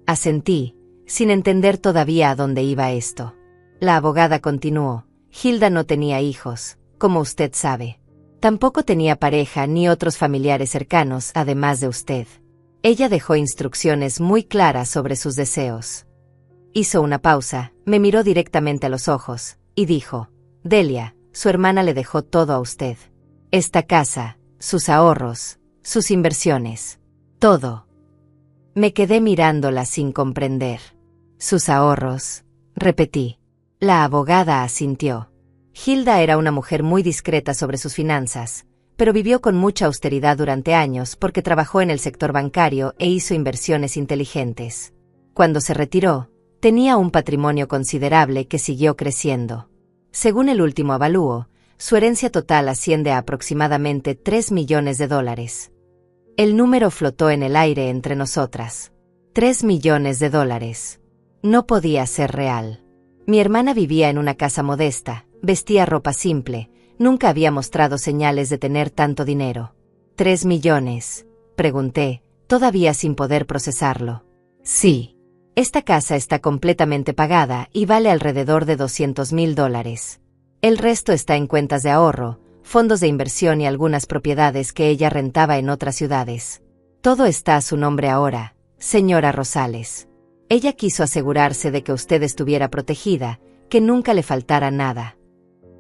Asentí, sin entender todavía a dónde iba esto. La abogada continuó: Hilda no tenía hijos, como usted sabe. Tampoco tenía pareja ni otros familiares cercanos, además de usted. Ella dejó instrucciones muy claras sobre sus deseos. Hizo una pausa, me miró directamente a los ojos, y dijo: Delia, su hermana le dejó todo a usted. Esta casa, sus ahorros, sus inversiones. Todo. Me quedé mirándola sin comprender. Sus ahorros, repetí. La abogada asintió. Hilda era una mujer muy discreta sobre sus finanzas, pero vivió con mucha austeridad durante años porque trabajó en el sector bancario e hizo inversiones inteligentes. Cuando se retiró, tenía un patrimonio considerable que siguió creciendo. Según el último avalúo, su herencia total asciende a aproximadamente $3 millones. El número flotó en el aire entre nosotras. $3 millones. No podía ser real. Mi hermana vivía en una casa modesta, vestía ropa simple, nunca había mostrado señales de tener tanto dinero. ¿3 millones? Pregunté, todavía sin poder procesarlo. Sí. Esta casa está completamente pagada y vale alrededor de $200,000. El resto está en cuentas de ahorro, fondos de inversión y algunas propiedades que ella rentaba en otras ciudades. Todo está a su nombre ahora, señora Rosales. Ella quiso asegurarse de que usted estuviera protegida, que nunca le faltara nada.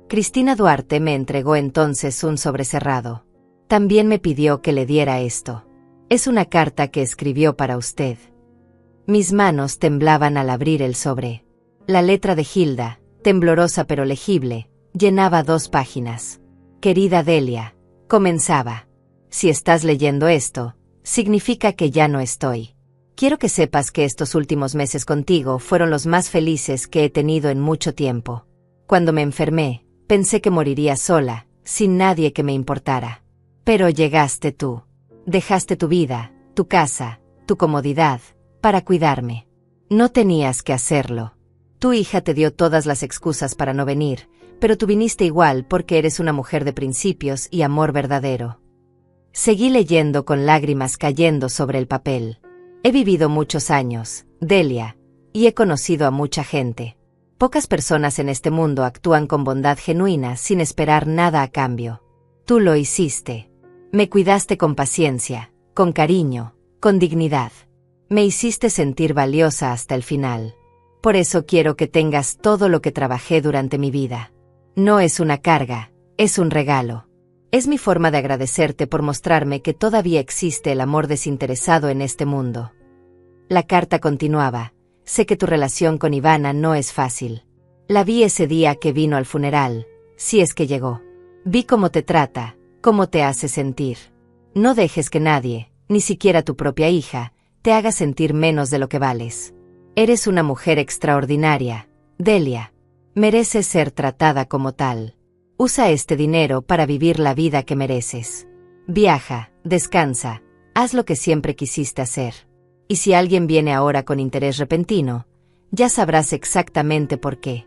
Cristina Duarte me entregó entonces un sobre cerrado. También me pidió que le diera esto. Es una carta que escribió para usted. Mis manos temblaban al abrir el sobre. La letra de Hilda, temblorosa pero legible, llenaba 2 páginas. Querida Delia, comenzaba. Si estás leyendo esto, significa que ya no estoy. Quiero que sepas que estos últimos meses contigo fueron los más felices que he tenido en mucho tiempo. Cuando me enfermé, pensé que moriría sola, sin nadie que me importara. Pero llegaste tú. Dejaste tu vida, tu casa, tu comodidad, para cuidarme. No tenías que hacerlo. Tu hija te dio todas las excusas para no venir, pero tú viniste igual porque eres una mujer de principios y amor verdadero. Seguí leyendo con lágrimas cayendo sobre el papel. He vivido muchos años, Delia, y he conocido a mucha gente. Pocas personas en este mundo actúan con bondad genuina sin esperar nada a cambio. Tú lo hiciste. Me cuidaste con paciencia, con cariño, con dignidad. Me hiciste sentir valiosa hasta el final. Por eso quiero que tengas todo lo que trabajé durante mi vida. No es una carga, es un regalo. Es mi forma de agradecerte por mostrarme que todavía existe el amor desinteresado en este mundo. La carta continuaba: sé que tu relación con Ivana no es fácil. La vi ese día que vino al funeral, si es que llegó. Vi cómo te trata, cómo te hace sentir. No dejes que nadie, ni siquiera tu propia hija, te haga sentir menos de lo que vales. Eres una mujer extraordinaria, Delia. Mereces ser tratada como tal. Usa este dinero para vivir la vida que mereces. Viaja, descansa, haz lo que siempre quisiste hacer. Y si alguien viene ahora con interés repentino, ya sabrás exactamente por qué.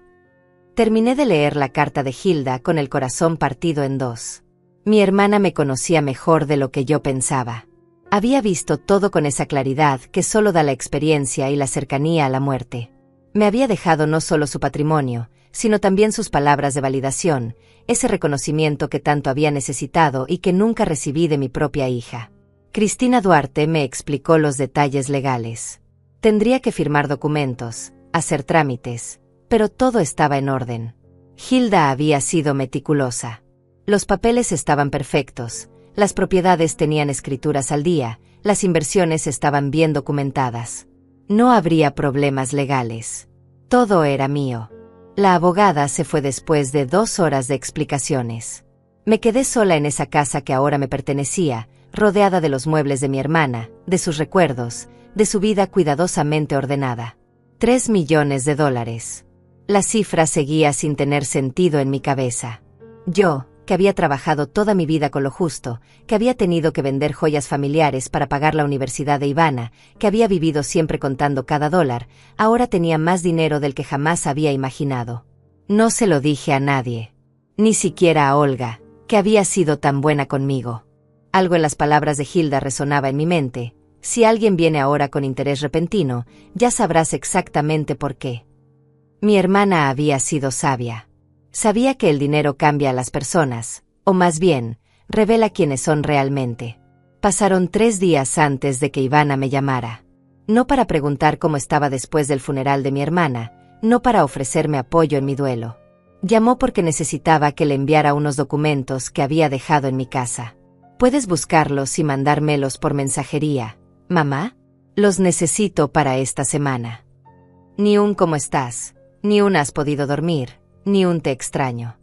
Terminé de leer la carta de Hilda con el corazón partido en 2. Mi hermana me conocía mejor de lo que yo pensaba. Había visto todo con esa claridad que solo da la experiencia y la cercanía a la muerte. Me había dejado no solo su patrimonio, sino también sus palabras de validación, ese reconocimiento que tanto había necesitado y que nunca recibí de mi propia hija. Cristina Duarte me explicó los detalles legales. Tendría que firmar documentos, hacer trámites, pero todo estaba en orden. Hilda había sido meticulosa. Los papeles estaban perfectos, las propiedades tenían escrituras al día, las inversiones estaban bien documentadas. No habría problemas legales. Todo era mío. La abogada se fue después de 2 horas de explicaciones. Me quedé sola en esa casa que ahora me pertenecía, rodeada de los muebles de mi hermana, de sus recuerdos, de su vida cuidadosamente ordenada. $3 millones. La cifra seguía sin tener sentido en mi cabeza. Yo, que había trabajado toda mi vida con lo justo, que había tenido que vender joyas familiares para pagar la universidad de Ivana, que había vivido siempre contando cada dólar, ahora tenía más dinero del que jamás había imaginado. No se lo dije a nadie. Ni siquiera a Olga, que había sido tan buena conmigo. Algo en las palabras de Hilda resonaba en mi mente. Si alguien viene ahora con interés repentino, ya sabrás exactamente por qué. Mi hermana había sido sabia. Sabía que el dinero cambia a las personas, o más bien, revela quiénes son realmente. Pasaron 3 días antes de que Ivana me llamara. No para preguntar cómo estaba después del funeral de mi hermana, no para ofrecerme apoyo en mi duelo. Llamó porque necesitaba que le enviara unos documentos que había dejado en mi casa. ¿Puedes buscarlos y mandármelos por mensajería, mamá? Los necesito para esta semana. Ni un ¿cómo estás?, ni un ¿has podido dormir?, ni un te extraño.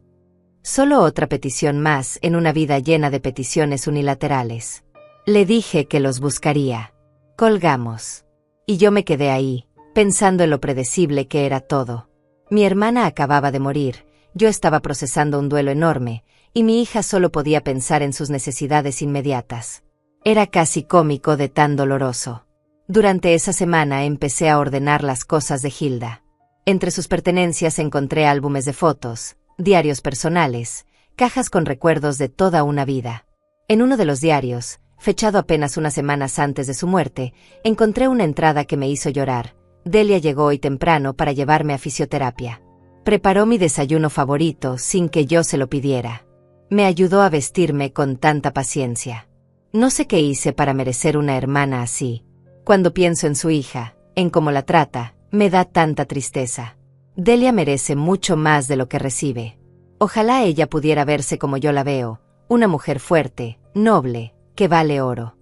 Solo otra petición más en una vida llena de peticiones unilaterales. Le dije que los buscaría. Colgamos. Y yo me quedé ahí, pensando en lo predecible que era todo. Mi hermana acababa de morir, yo estaba procesando un duelo enorme, y mi hija solo podía pensar en sus necesidades inmediatas. Era casi cómico de tan doloroso. Durante esa semana empecé a ordenar las cosas de Hilda. Entre sus pertenencias encontré álbumes de fotos, diarios personales, cajas con recuerdos de toda una vida. En uno de los diarios, fechado apenas unas semanas antes de su muerte, encontré una entrada que me hizo llorar. Delia llegó hoy temprano para llevarme a fisioterapia. Preparó mi desayuno favorito sin que yo se lo pidiera. Me ayudó a vestirme con tanta paciencia. No sé qué hice para merecer una hermana así. Cuando pienso en su hija, en cómo la trata, me da tanta tristeza. Delia merece mucho más de lo que recibe. Ojalá ella pudiera verse como yo la veo, una mujer fuerte, noble, que vale oro.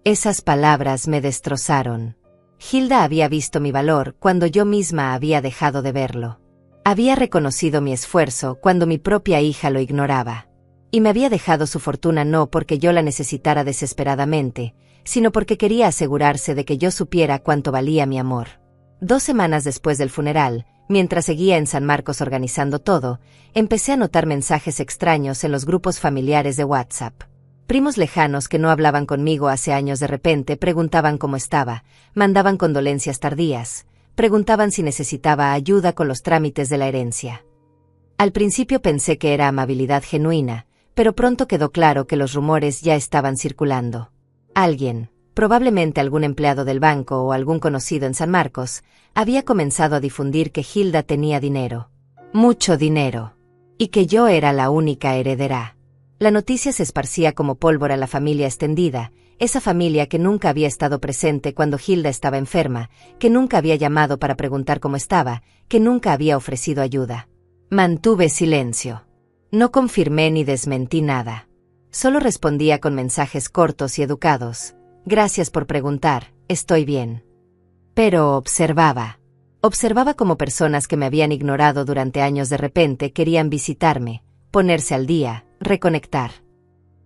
Esas palabras me destrozaron. Hilda había visto mi valor cuando yo misma había dejado de verlo. Había reconocido mi esfuerzo cuando mi propia hija lo ignoraba. Y me había dejado su fortuna no porque yo la necesitara desesperadamente, sino porque quería asegurarse de que yo supiera cuánto valía mi amor. 2 semanas después del funeral, mientras seguía en San Marcos organizando todo, empecé a notar mensajes extraños en los grupos familiares de WhatsApp. Primos lejanos que no hablaban conmigo hace años de repente preguntaban cómo estaba, mandaban condolencias tardías, preguntaban si necesitaba ayuda con los trámites de la herencia. Al principio pensé que era amabilidad genuina, pero pronto quedó claro que los rumores ya estaban circulando. Alguien, probablemente algún empleado del banco o algún conocido en San Marcos, había comenzado a difundir que Hilda tenía dinero. Mucho dinero. Y que yo era la única heredera. La noticia se esparcía como pólvora en la familia extendida, esa familia que nunca había estado presente cuando Hilda estaba enferma, que nunca había llamado para preguntar cómo estaba, que nunca había ofrecido ayuda. Mantuve silencio. No confirmé ni desmentí nada. Solo respondía con mensajes cortos y educados. Gracias por preguntar, estoy bien. Pero observaba. Observaba cómo personas que me habían ignorado durante años de repente querían visitarme, ponerse al día, reconectar.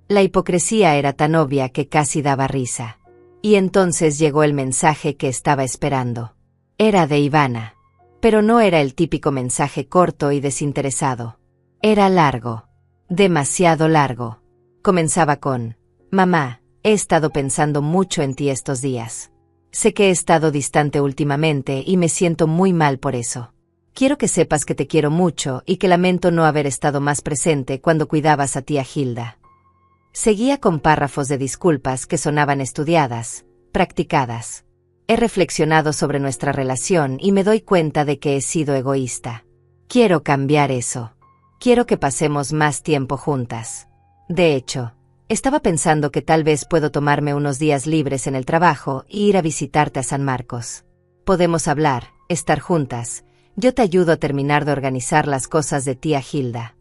La hipocresía era tan obvia que casi daba risa. Y entonces llegó el mensaje que estaba esperando. Era de Ivana. Pero no era el típico mensaje corto y desinteresado. Era largo. Demasiado largo. Comenzaba con: mamá, he estado pensando mucho en ti estos días. Sé que he estado distante últimamente y me siento muy mal por eso. Quiero que sepas que te quiero mucho y que lamento no haber estado más presente cuando cuidabas a tía Hilda. Seguía con párrafos de disculpas que sonaban estudiadas, practicadas. He reflexionado sobre nuestra relación y me doy cuenta de que he sido egoísta. Quiero cambiar eso. Quiero que pasemos más tiempo juntas. De hecho, Estaba pensando que tal vez puedo tomarme unos días libres en el trabajo y ir a visitarte a San Marcos. Podemos hablar, estar juntas. Yo te ayudo a terminar de organizar las cosas de tía Hilda.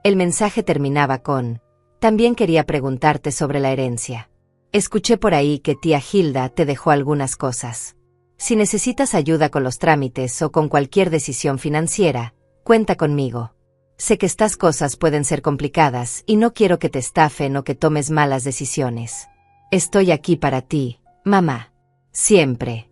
El mensaje terminaba con: también quería preguntarte sobre la herencia. Escuché por ahí que tía Hilda te dejó algunas cosas. Si necesitas ayuda con los trámites o con cualquier decisión financiera, cuenta conmigo. Sé que estas cosas pueden ser complicadas y no quiero que te estafen o que tomes malas decisiones. Estoy aquí para ti, mamá. Siempre.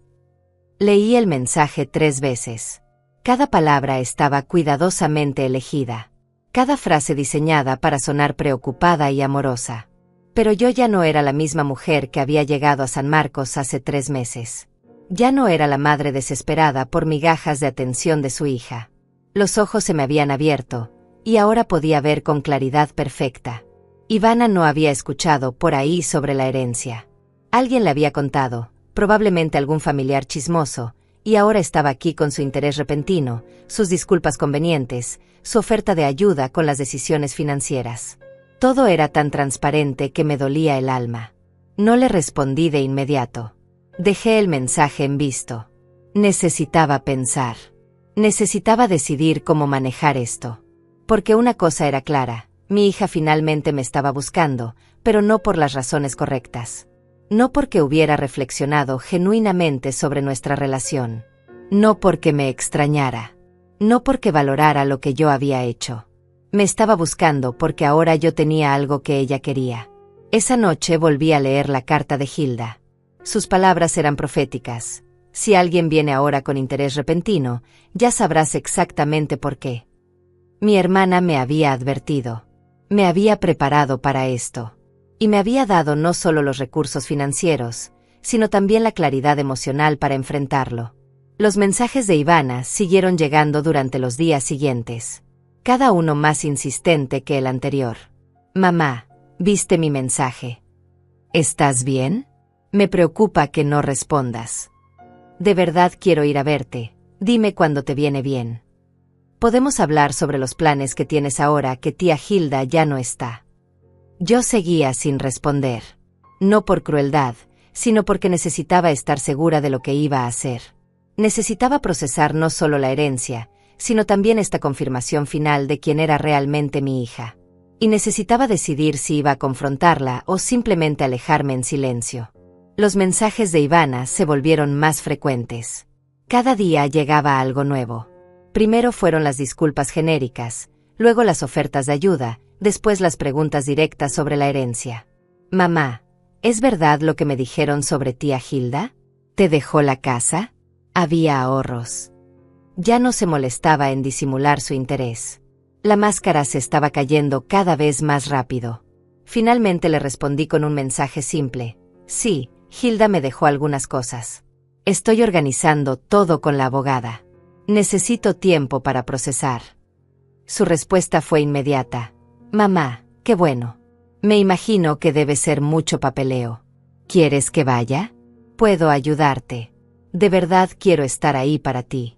Leí el mensaje 3 veces. Cada palabra estaba cuidadosamente elegida. Cada frase diseñada para sonar preocupada y amorosa. Pero yo ya no era la misma mujer que había llegado a San Marcos hace 3 meses. Ya no era la madre desesperada por migajas de atención de su hija. Los ojos se me habían abierto, y ahora podía ver con claridad perfecta. Ivana no había escuchado por ahí sobre la herencia. Alguien le había contado, probablemente algún familiar chismoso, y ahora estaba aquí con su interés repentino, sus disculpas convenientes, su oferta de ayuda con las decisiones financieras. Todo era tan transparente que me dolía el alma. No le respondí de inmediato. Dejé el mensaje en visto. Necesitaba pensar. Necesitaba decidir cómo manejar esto. Porque una cosa era clara, mi hija finalmente me estaba buscando, pero no por las razones correctas. No porque hubiera reflexionado genuinamente sobre nuestra relación. No porque me extrañara. No porque valorara lo que yo había hecho. Me estaba buscando porque ahora yo tenía algo que ella quería. Esa noche volví a leer la carta de Hilda. Sus palabras eran proféticas. Si alguien viene ahora con interés repentino, ya sabrás exactamente por qué. Mi hermana me había advertido. Me había preparado para esto. Y me había dado no solo los recursos financieros, sino también la claridad emocional para enfrentarlo. Los mensajes de Ivana siguieron llegando durante los días siguientes. Cada uno más insistente que el anterior. Mamá, ¿viste mi mensaje? ¿Estás bien? Me preocupa que no respondas. De verdad quiero ir a verte. Dime cuándo te viene bien. Podemos hablar sobre los planes que tienes ahora que tía Hilda ya no está. Yo seguía sin responder. No por crueldad, sino porque necesitaba estar segura de lo que iba a hacer. Necesitaba procesar no solo la herencia, sino también esta confirmación final de quién era realmente mi hija. Y necesitaba decidir si iba a confrontarla o simplemente alejarme en silencio. Los mensajes de Ivana se volvieron más frecuentes. Cada día llegaba algo nuevo. Primero fueron las disculpas genéricas, luego las ofertas de ayuda, después las preguntas directas sobre la herencia. Mamá, ¿es verdad lo que me dijeron sobre tía Hilda? ¿Te dejó la casa? Había ahorros. Ya no se molestaba en disimular su interés. La máscara se estaba cayendo cada vez más rápido. Finalmente le respondí con un mensaje simple. Sí, Hilda me dejó algunas cosas. Estoy organizando todo con la abogada. Necesito tiempo para procesar. Su respuesta fue inmediata. Mamá, qué bueno. Me imagino que debe ser mucho papeleo. ¿Quieres que vaya? Puedo ayudarte. De verdad quiero estar ahí para ti.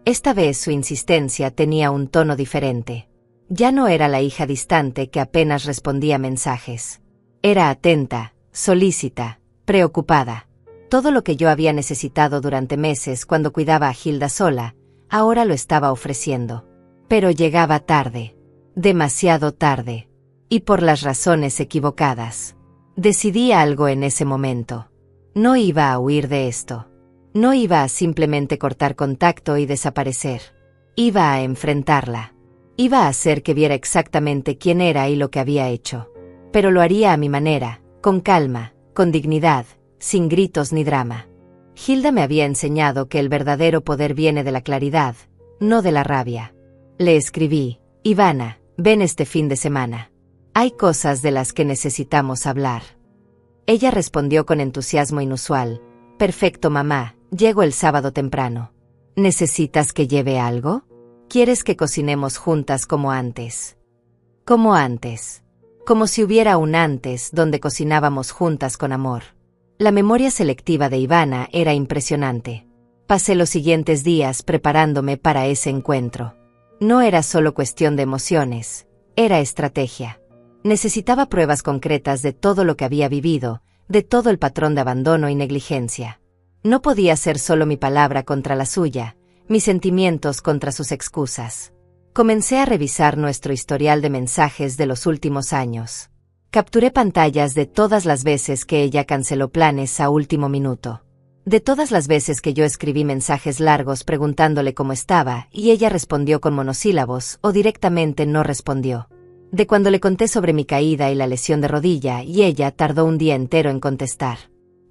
Esta vez su insistencia tenía un tono diferente. Ya no era la hija distante que apenas respondía mensajes. Era atenta, solícita, preocupada. Todo lo que yo había necesitado durante meses cuando cuidaba a Hilda sola, ahora lo estaba ofreciendo. Pero llegaba tarde. Demasiado tarde. Y por las razones equivocadas. Decidí algo en ese momento. No iba a huir de esto. No iba a simplemente cortar contacto y desaparecer. Iba a enfrentarla. Iba a hacer que viera exactamente quién era y lo que había hecho. Pero lo haría a mi manera, con calma, con dignidad, sin gritos ni drama. Hilda me había enseñado que el verdadero poder viene de la claridad, no de la rabia. Le escribí: Ivana, ven este fin de semana. Hay cosas de las que necesitamos hablar. Ella respondió con entusiasmo inusual: perfecto, mamá, llego el sábado temprano. ¿Necesitas que lleve algo? ¿Quieres que cocinemos juntas como antes? Como antes. Como si hubiera un antes donde cocinábamos juntas con amor. La memoria selectiva de Ivana era impresionante. Pasé los siguientes días preparándome para ese encuentro. No era solo cuestión de emociones, era estrategia. Necesitaba pruebas concretas de todo lo que había vivido, de todo el patrón de abandono y negligencia. No podía ser solo mi palabra contra la suya, mis sentimientos contra sus excusas. Comencé a revisar nuestro historial de mensajes de los últimos años. Capturé pantallas de todas las veces que ella canceló planes a último minuto. De todas las veces que yo escribí mensajes largos preguntándole cómo estaba y ella respondió con monosílabos o directamente no respondió. De cuando le conté sobre mi caída y la lesión de rodilla y ella tardó un día entero en contestar.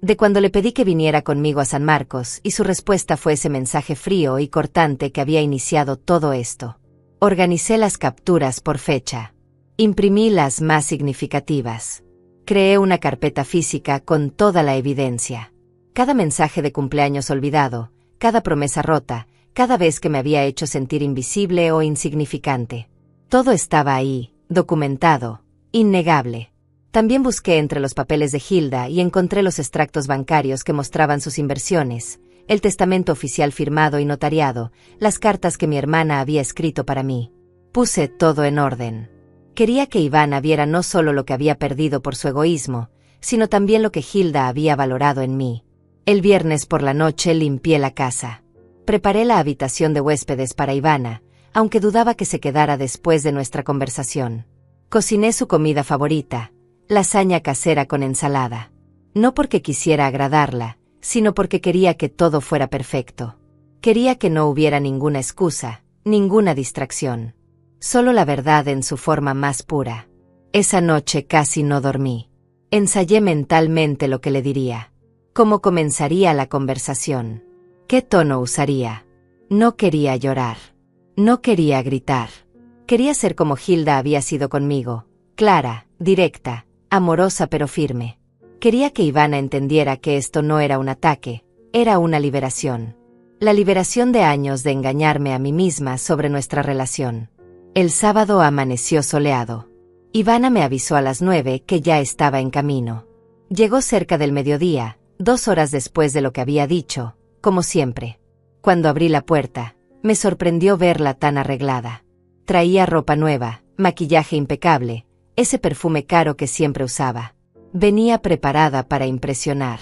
De cuando le pedí que viniera conmigo a San Marcos y su respuesta fue ese mensaje frío y cortante que había iniciado todo esto. Organicé las capturas por fecha. Imprimí las más significativas. Creé una carpeta física con toda la evidencia. Cada mensaje de cumpleaños olvidado, cada promesa rota, cada vez que me había hecho sentir invisible o insignificante. Todo estaba ahí, documentado, innegable. También busqué entre los papeles de Hilda y encontré los extractos bancarios que mostraban sus inversiones, el testamento oficial firmado y notariado, las cartas que mi hermana había escrito para mí. Puse todo en orden. Quería que Ivana viera no solo lo que había perdido por su egoísmo, sino también lo que Hilda había valorado en mí. El viernes por la noche limpié la casa. Preparé la habitación de huéspedes para Ivana, aunque dudaba que se quedara después de nuestra conversación. Cociné su comida favorita, lasaña casera con ensalada. No porque quisiera agradarla, sino porque quería que todo fuera perfecto. Quería que no hubiera ninguna excusa, ninguna distracción. Solo la verdad en su forma más pura. Esa noche casi no dormí. Ensayé mentalmente lo que le diría. Cómo comenzaría la conversación. ¿Qué tono usaría? No quería llorar. No quería gritar. Quería ser como Hilda había sido conmigo, clara, directa, amorosa pero firme. Quería que Ivana entendiera que esto no era un ataque, era una liberación. La liberación de años de engañarme a mí misma sobre nuestra relación. El sábado amaneció soleado. Ivana me avisó a las 9 que ya estaba en camino. Llegó cerca del mediodía, 2 horas después de lo que había dicho, como siempre. Cuando abrí la puerta, me sorprendió verla tan arreglada. Traía ropa nueva, maquillaje impecable, ese perfume caro que siempre usaba. Venía preparada para impresionar.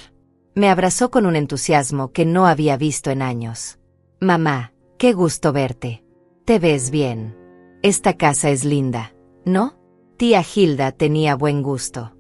Me abrazó con un entusiasmo que no había visto en años. Mamá, qué gusto verte. Te ves bien. Esta casa es linda, ¿no? Tía Hilda tenía buen gusto.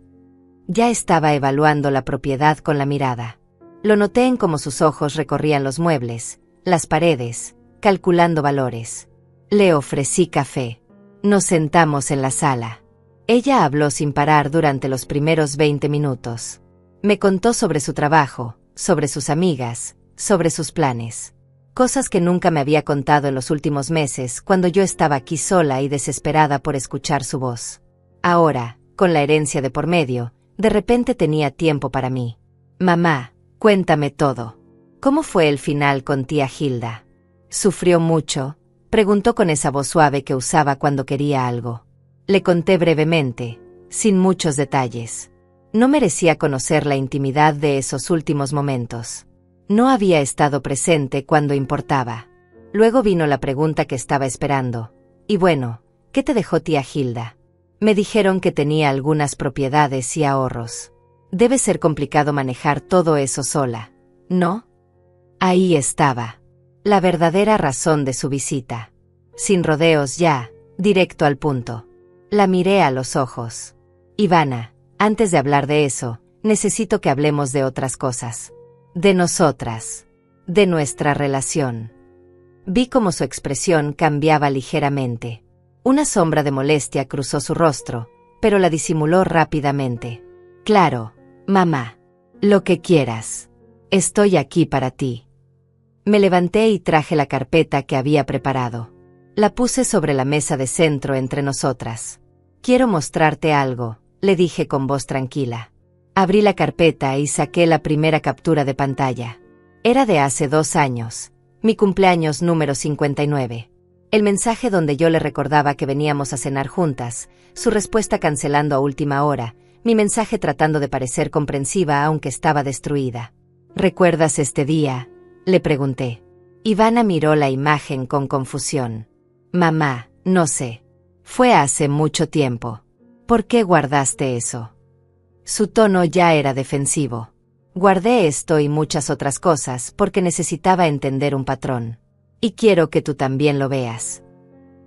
Ya estaba evaluando la propiedad con la mirada. Lo noté en cómo sus ojos recorrían los muebles, las paredes, calculando valores. Le ofrecí café. Nos sentamos en la sala. Ella habló sin parar durante los primeros 20 minutos. Me contó sobre su trabajo, sobre sus amigas, sobre sus planes. Cosas que nunca me había contado en los últimos meses cuando yo estaba aquí sola y desesperada por escuchar su voz. Ahora, con la herencia de por medio, de repente tenía tiempo para mí. Mamá, cuéntame todo. ¿Cómo fue el final con tía Hilda? ¿Sufrió mucho? Preguntó con esa voz suave que usaba cuando quería algo. Le conté brevemente, sin muchos detalles. No merecía conocer la intimidad de esos últimos momentos. No había estado presente cuando importaba. Luego vino la pregunta que estaba esperando. Y bueno, ¿qué te dejó tía Hilda? Me dijeron que tenía algunas propiedades y ahorros. Debe ser complicado manejar todo eso sola, ¿no? Ahí estaba. La verdadera razón de su visita. Sin rodeos ya, directo al punto. La miré a los ojos. Ivana, antes de hablar de eso, necesito que hablemos de otras cosas. De nosotras. De nuestra relación. Vi cómo su expresión cambiaba ligeramente. Una sombra de molestia cruzó su rostro, pero la disimuló rápidamente. Claro, mamá. Lo que quieras. Estoy aquí para ti. Me levanté y traje la carpeta que había preparado. La puse sobre la mesa de centro entre nosotras. Quiero mostrarte algo, le dije con voz tranquila. Abrí la carpeta y saqué la primera captura de pantalla. Era de hace 2 años, mi cumpleaños número 59. El mensaje donde yo le recordaba que veníamos a cenar juntas, su respuesta cancelando a última hora, mi mensaje tratando de parecer comprensiva aunque estaba destruida. ¿Recuerdas este día?, le pregunté. Ivana miró la imagen con confusión. Mamá, no sé. Fue hace mucho tiempo. ¿Por qué guardaste eso? Su tono ya era defensivo. Guardé esto y muchas otras cosas porque necesitaba entender un patrón. Y quiero que tú también lo veas.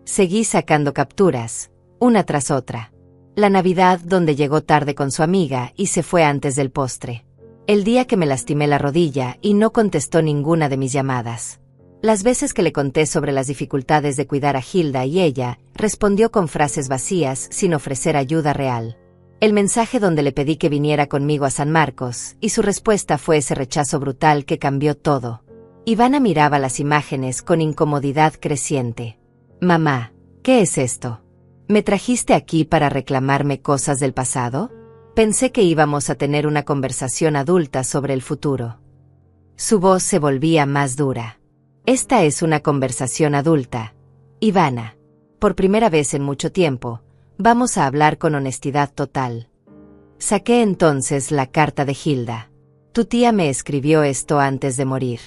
Seguí sacando capturas, una tras otra. La Navidad donde llegó tarde con su amiga y se fue antes del postre. El día que me lastimé la rodilla y no contestó ninguna de mis llamadas. Las veces que le conté sobre las dificultades de cuidar a Hilda y ella, respondió con frases vacías sin ofrecer ayuda real. El mensaje donde le pedí que viniera conmigo a San Marcos, y su respuesta fue ese rechazo brutal que cambió todo. Ivana miraba las imágenes con incomodidad creciente. Mamá, ¿qué es esto? ¿Me trajiste aquí para reclamarme cosas del pasado? Pensé que íbamos a tener una conversación adulta sobre el futuro. Su voz se volvía más dura. Esta es una conversación adulta. Ivana, por primera vez en mucho tiempo, vamos a hablar con honestidad total. Saqué entonces la carta de Hilda. Tu tía me escribió esto antes de morir.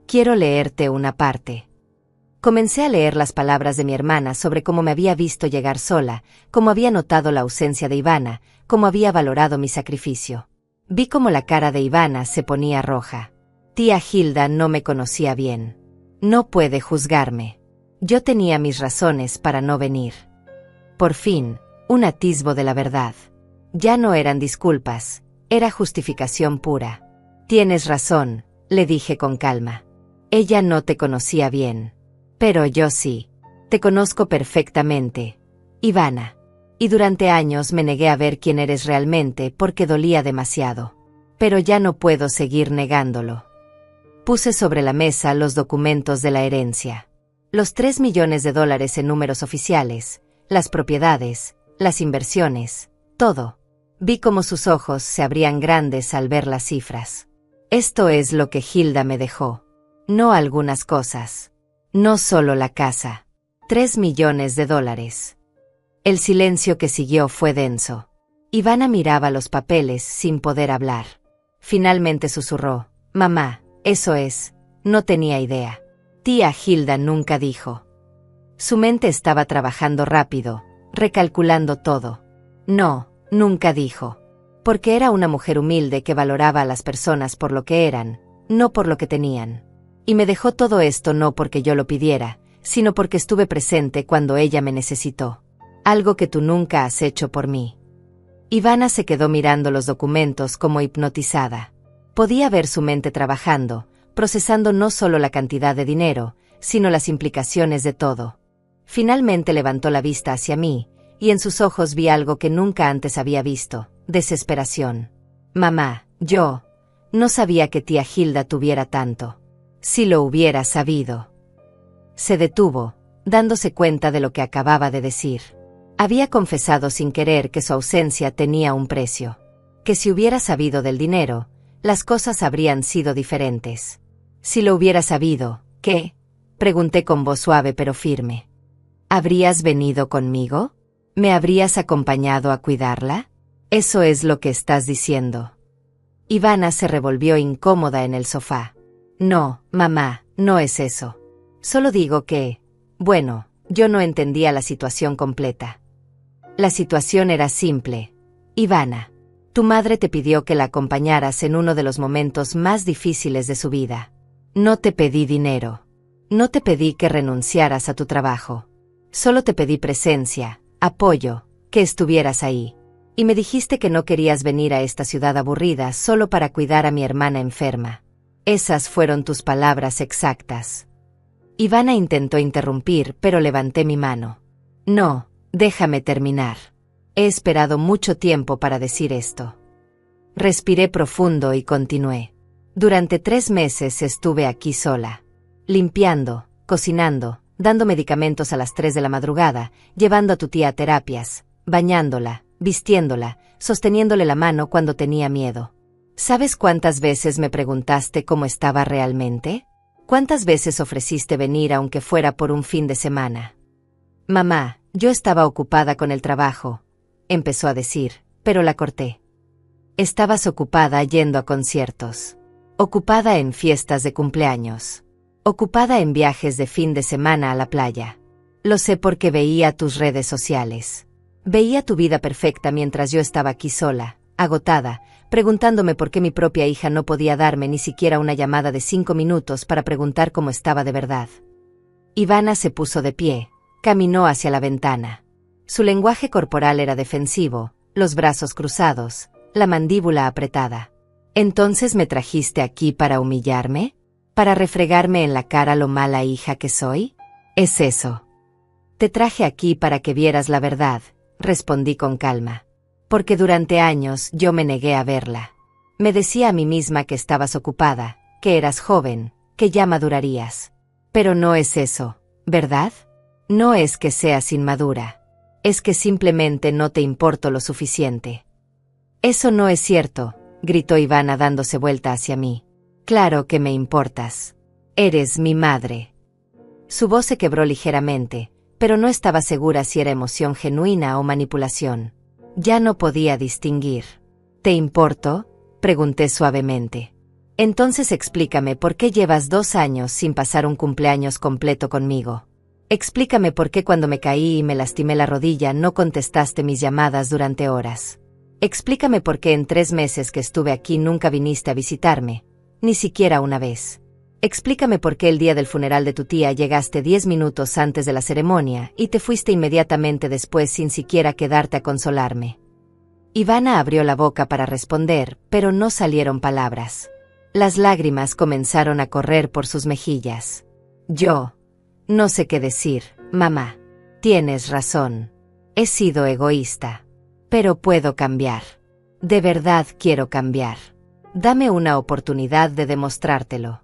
Quiero leerte una parte. Comencé a leer las palabras de mi hermana sobre cómo me había visto llegar sola, cómo había notado la ausencia de Ivana, cómo había valorado mi sacrificio. Vi cómo la cara de Ivana se ponía roja. Tía Hilda no me conocía bien. No puede juzgarme. Yo tenía mis razones para no venir. Por fin, un atisbo de la verdad. Ya no eran disculpas, era justificación pura. Tienes razón, le dije con calma. Ella no te conocía bien. Pero yo sí. Te conozco perfectamente, Ivana. Y durante años me negué a ver quién eres realmente porque dolía demasiado. Pero ya no puedo seguir negándolo. Puse sobre la mesa los documentos de la herencia. Los $3 millones en números oficiales, las propiedades, las inversiones, todo. Vi cómo sus ojos se abrían grandes al ver las cifras. Esto es lo que Hilda me dejó. No algunas cosas. No solo la casa. $3 millones. El silencio que siguió fue denso. Ivana miraba los papeles sin poder hablar. Finalmente susurró. Mamá, eso es. No tenía idea. Tía Hilda nunca dijo. Su mente estaba trabajando rápido, recalculando todo. No, nunca dijo. Porque era una mujer humilde que valoraba a las personas por lo que eran, no por lo que tenían. Y me dejó todo esto no porque yo lo pidiera, sino porque estuve presente cuando ella me necesitó. Algo que tú nunca has hecho por mí. Ivana se quedó mirando los documentos como hipnotizada. Podía ver su mente trabajando, procesando no solo la cantidad de dinero, sino las implicaciones de todo. Finalmente levantó la vista hacia mí, y en sus ojos vi algo que nunca antes había visto, desesperación. Mamá, yo no sabía que tía Hilda tuviera tanto. Si lo hubiera sabido. Se detuvo, dándose cuenta de lo que acababa de decir. Había confesado sin querer que su ausencia tenía un precio. Que si hubiera sabido del dinero, las cosas habrían sido diferentes. Si lo hubiera sabido, ¿qué? Pregunté con voz suave pero firme. ¿Habrías venido conmigo? ¿Me habrías acompañado a cuidarla? Eso es lo que estás diciendo. Ivana se revolvió incómoda en el sofá. No, mamá, no es eso. Solo digo que, bueno, yo no entendía la situación completa. La situación era simple. Ivana, tu madre te pidió que la acompañaras en uno de los momentos más difíciles de su vida. No te pedí dinero. No te pedí que renunciaras a tu trabajo. Solo te pedí presencia, apoyo, que estuvieras ahí. Y me dijiste que no querías venir a esta ciudad aburrida solo para cuidar a mi hermana enferma. Esas fueron tus palabras exactas. Ivana intentó interrumpir, pero levanté mi mano. No, déjame terminar. He esperado mucho tiempo para decir esto. Respiré profundo y continué. Durante 3 meses estuve aquí sola. Limpiando, cocinando, dando medicamentos a las 3 de la madrugada, llevando a tu tía a terapias, bañándola, vistiéndola, sosteniéndole la mano cuando tenía miedo. ¿Sabes cuántas veces me preguntaste cómo estaba realmente? ¿Cuántas veces ofreciste venir aunque fuera por un fin de semana? Mamá, yo estaba ocupada con el trabajo, empezó a decir, pero la corté. Estabas ocupada yendo a conciertos. Ocupada en fiestas de cumpleaños. Ocupada en viajes de fin de semana a la playa. Lo sé porque veía tus redes sociales. Veía tu vida perfecta mientras yo estaba aquí sola, agotada, preguntándome por qué mi propia hija no podía darme ni siquiera una llamada de 5 minutos para preguntar cómo estaba de verdad. Ivana se puso de pie, caminó hacia la ventana. Su lenguaje corporal era defensivo, los brazos cruzados, la mandíbula apretada. ¿Entonces me trajiste aquí para humillarme? ¿Para refregarme en la cara lo mala hija que soy? Es eso. Te traje aquí para que vieras la verdad, respondí con calma. Porque durante años yo me negué a verla. Me decía a mí misma que estabas ocupada, que eras joven, que ya madurarías. Pero no es eso, ¿verdad? No es que seas inmadura. Es que simplemente no te importo lo suficiente. Eso no es cierto, gritó Ivana dándose vuelta hacia mí. Claro que me importas. Eres mi madre. Su voz se quebró ligeramente, pero no estaba segura si era emoción genuina o manipulación. Ya no podía distinguir. ¿Te importo?, pregunté suavemente. Entonces explícame por qué llevas 2 años sin pasar un cumpleaños completo conmigo. Explícame por qué cuando me caí y me lastimé la rodilla no contestaste mis llamadas durante horas. Explícame por qué en 3 meses que estuve aquí nunca viniste a visitarme, ni siquiera una vez. Explícame por qué el día del funeral de tu tía llegaste 10 minutos antes de la ceremonia y te fuiste inmediatamente después sin siquiera quedarte a consolarme. Ivana abrió la boca para responder, pero no salieron palabras. Las lágrimas comenzaron a correr por sus mejillas. Yo no sé qué decir, mamá. Tienes razón. He sido egoísta. Pero puedo cambiar. De verdad quiero cambiar. Dame una oportunidad de demostrártelo.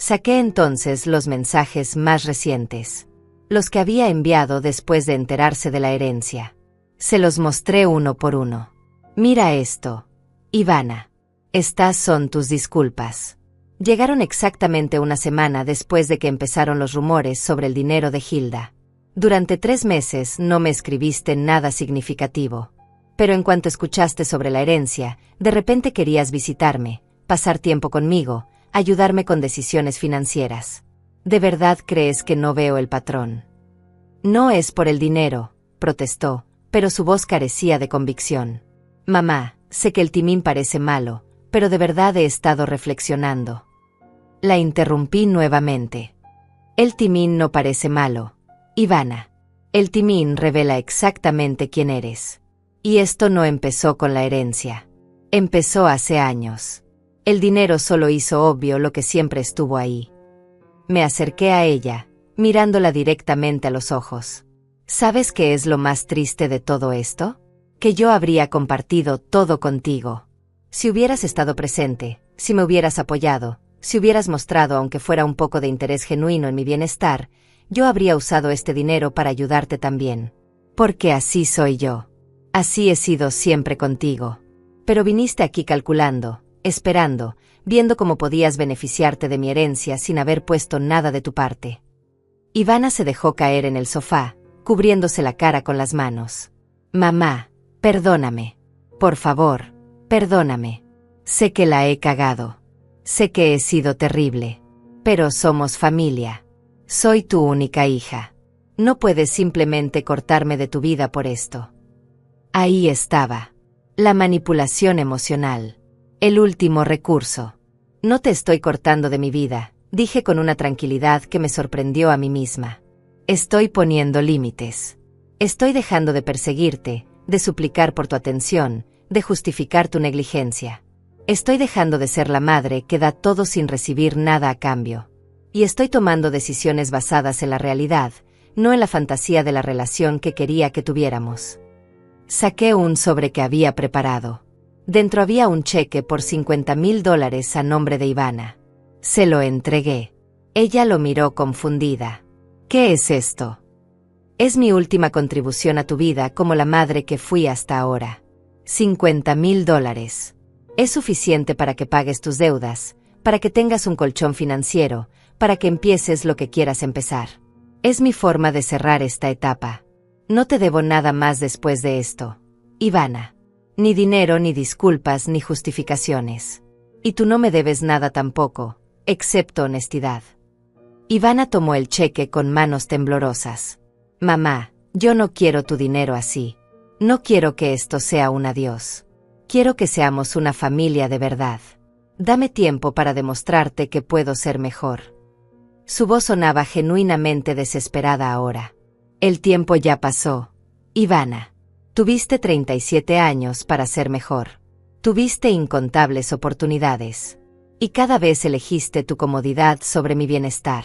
Saqué entonces los mensajes más recientes, los que había enviado después de enterarse de la herencia. Se los mostré uno por uno. Mira esto, Ivana. Estas son tus disculpas. Llegaron exactamente una semana después de que empezaron los rumores sobre el dinero de Hilda. Durante 3 meses no me escribiste nada significativo. Pero en cuanto escuchaste sobre la herencia, de repente querías visitarme, pasar tiempo conmigo, ayudarme con decisiones financieras. ¿De verdad crees que no veo el patrón? No es por el dinero, protestó, pero su voz carecía de convicción. Mamá, sé que el timín parece malo, pero de verdad he estado reflexionando. La interrumpí nuevamente. El timín no parece malo, Ivana. El timín revela exactamente quién eres. Y esto no empezó con la herencia. Empezó hace años. El dinero solo hizo obvio lo que siempre estuvo ahí. Me acerqué a ella, mirándola directamente a los ojos. ¿Sabes qué es lo más triste de todo esto? Que yo habría compartido todo contigo. Si hubieras estado presente, si me hubieras apoyado, si hubieras mostrado aunque fuera un poco de interés genuino en mi bienestar, yo habría usado este dinero para ayudarte también. Porque así soy yo. Así he sido siempre contigo. Pero viniste aquí calculando, esperando, viendo cómo podías beneficiarte de mi herencia sin haber puesto nada de tu parte. Ivana se dejó caer en el sofá, cubriéndose la cara con las manos. Mamá, perdóname. Por favor, perdóname. Sé que la he cagado. Sé que he sido terrible. Pero somos familia. Soy tu única hija. No puedes simplemente cortarme de tu vida por esto. Ahí estaba. La manipulación emocional. El último recurso. No te estoy cortando de mi vida, dije con una tranquilidad que me sorprendió a mí misma. Estoy poniendo límites. Estoy dejando de perseguirte, de suplicar por tu atención, de justificar tu negligencia. Estoy dejando de ser la madre que da todo sin recibir nada a cambio. Y estoy tomando decisiones basadas en la realidad, no en la fantasía de la relación que quería que tuviéramos. Saqué un sobre que había preparado. Dentro había un cheque por $50,000 a nombre de Ivana. Se lo entregué. Ella lo miró confundida. ¿Qué es esto? Es mi última contribución a tu vida como la madre que fui hasta ahora. $50,000. Es suficiente para que pagues tus deudas, para que tengas un colchón financiero, para que empieces lo que quieras empezar. Es mi forma de cerrar esta etapa. No te debo nada más después de esto, Ivana. Ni dinero, ni disculpas, ni justificaciones. Y tú no me debes nada tampoco, excepto honestidad. Ivana tomó el cheque con manos temblorosas. Mamá, yo no quiero tu dinero así. No quiero que esto sea un adiós. Quiero que seamos una familia de verdad. Dame tiempo para demostrarte que puedo ser mejor. Su voz sonaba genuinamente desesperada ahora. El tiempo ya pasó. Ivana. Tuviste 37 años para ser mejor. Tuviste incontables oportunidades. Y cada vez elegiste tu comodidad sobre mi bienestar.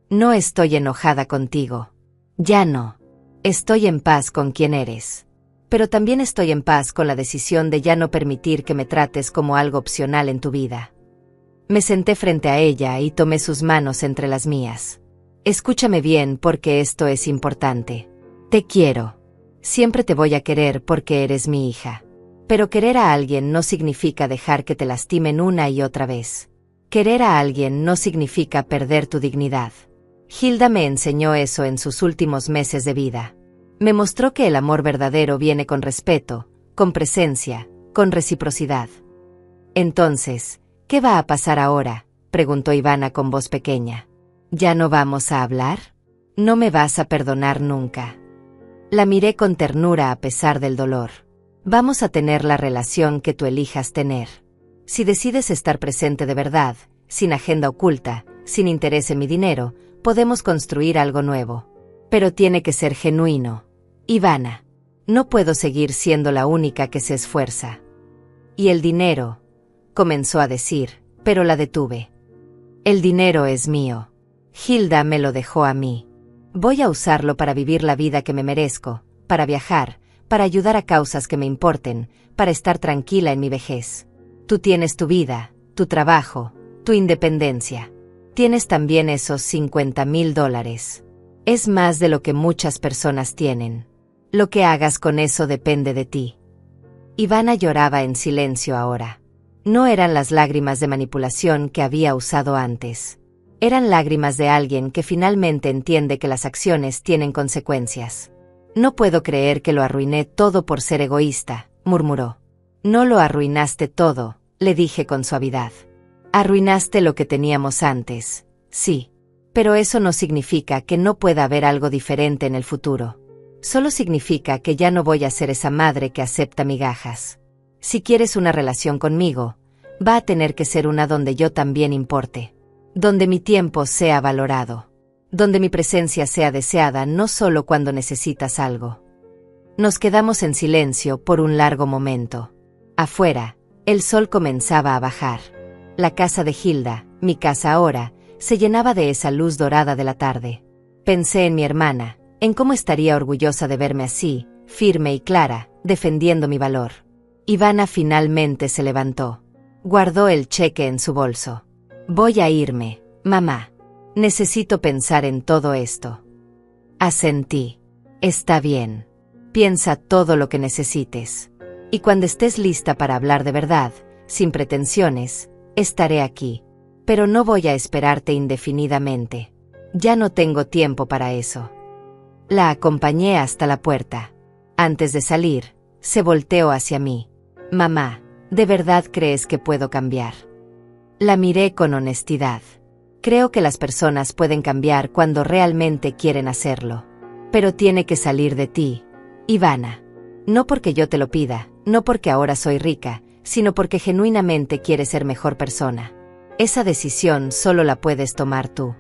No estoy enojada contigo. Ya no. Estoy en paz con quien eres. Pero también estoy en paz con la decisión de ya no permitir que me trates como algo opcional en tu vida. Me senté frente a ella y tomé sus manos entre las mías. Escúchame bien porque esto es importante. Te quiero. Siempre te voy a querer porque eres mi hija. Pero querer a alguien no significa dejar que te lastimen una y otra vez. Querer a alguien no significa perder tu dignidad. Hilda me enseñó eso en sus últimos meses de vida. Me mostró que el amor verdadero viene con respeto, con presencia, con reciprocidad. Entonces, ¿qué va a pasar ahora?, preguntó Ivana con voz pequeña. ¿Ya no vamos a hablar? ¿No me vas a perdonar nunca? La miré con ternura a pesar del dolor. Vamos a tener la relación que tú elijas tener. Si decides estar presente de verdad, sin agenda oculta, sin interés en mi dinero, podemos construir algo nuevo. Pero tiene que ser genuino. Ivana, no puedo seguir siendo la única que se esfuerza. Y el dinero, comenzó a decir, pero la detuve. El dinero es mío. Hilda me lo dejó a mí. Voy a usarlo para vivir la vida que me merezco, para viajar, para ayudar a causas que me importen, para estar tranquila en mi vejez. Tú tienes tu vida, tu trabajo, tu independencia. Tienes también esos $50,000. Es más de lo que muchas personas tienen. Lo que hagas con eso depende de ti. Ivana lloraba en silencio ahora. No eran las lágrimas de manipulación que había usado antes. Eran lágrimas de alguien que finalmente entiende que las acciones tienen consecuencias. No puedo creer que lo arruiné todo por ser egoísta, murmuró. No lo arruinaste todo, le dije con suavidad. Arruinaste lo que teníamos antes, sí. Pero eso no significa que no pueda haber algo diferente en el futuro. Solo significa que ya no voy a ser esa madre que acepta migajas. Si quieres una relación conmigo, va a tener que ser una donde yo también importe. Donde mi tiempo sea valorado. Donde mi presencia sea deseada no solo cuando necesitas algo. Nos quedamos en silencio por un largo momento. Afuera, el sol comenzaba a bajar. La casa de Hilda, mi casa ahora, se llenaba de esa luz dorada de la tarde. Pensé en mi hermana, en cómo estaría orgullosa de verme así, firme y clara, defendiendo mi valor. Ivana finalmente se levantó. Guardó el cheque en su bolso. Voy a irme, mamá. Necesito pensar en todo esto. Asentí. Está bien. Piensa todo lo que necesites. Y cuando estés lista para hablar de verdad, sin pretensiones, estaré aquí. Pero no voy a esperarte indefinidamente. Ya no tengo tiempo para eso. La acompañé hasta la puerta. Antes de salir, se volteó hacia mí. Mamá, ¿de verdad crees que puedo cambiar? La miré con honestidad. Creo que las personas pueden cambiar cuando realmente quieren hacerlo. Pero tiene que salir de ti, Ivana. No porque yo te lo pida, no porque ahora soy rica, sino porque genuinamente quieres ser mejor persona. Esa decisión solo la puedes tomar tú.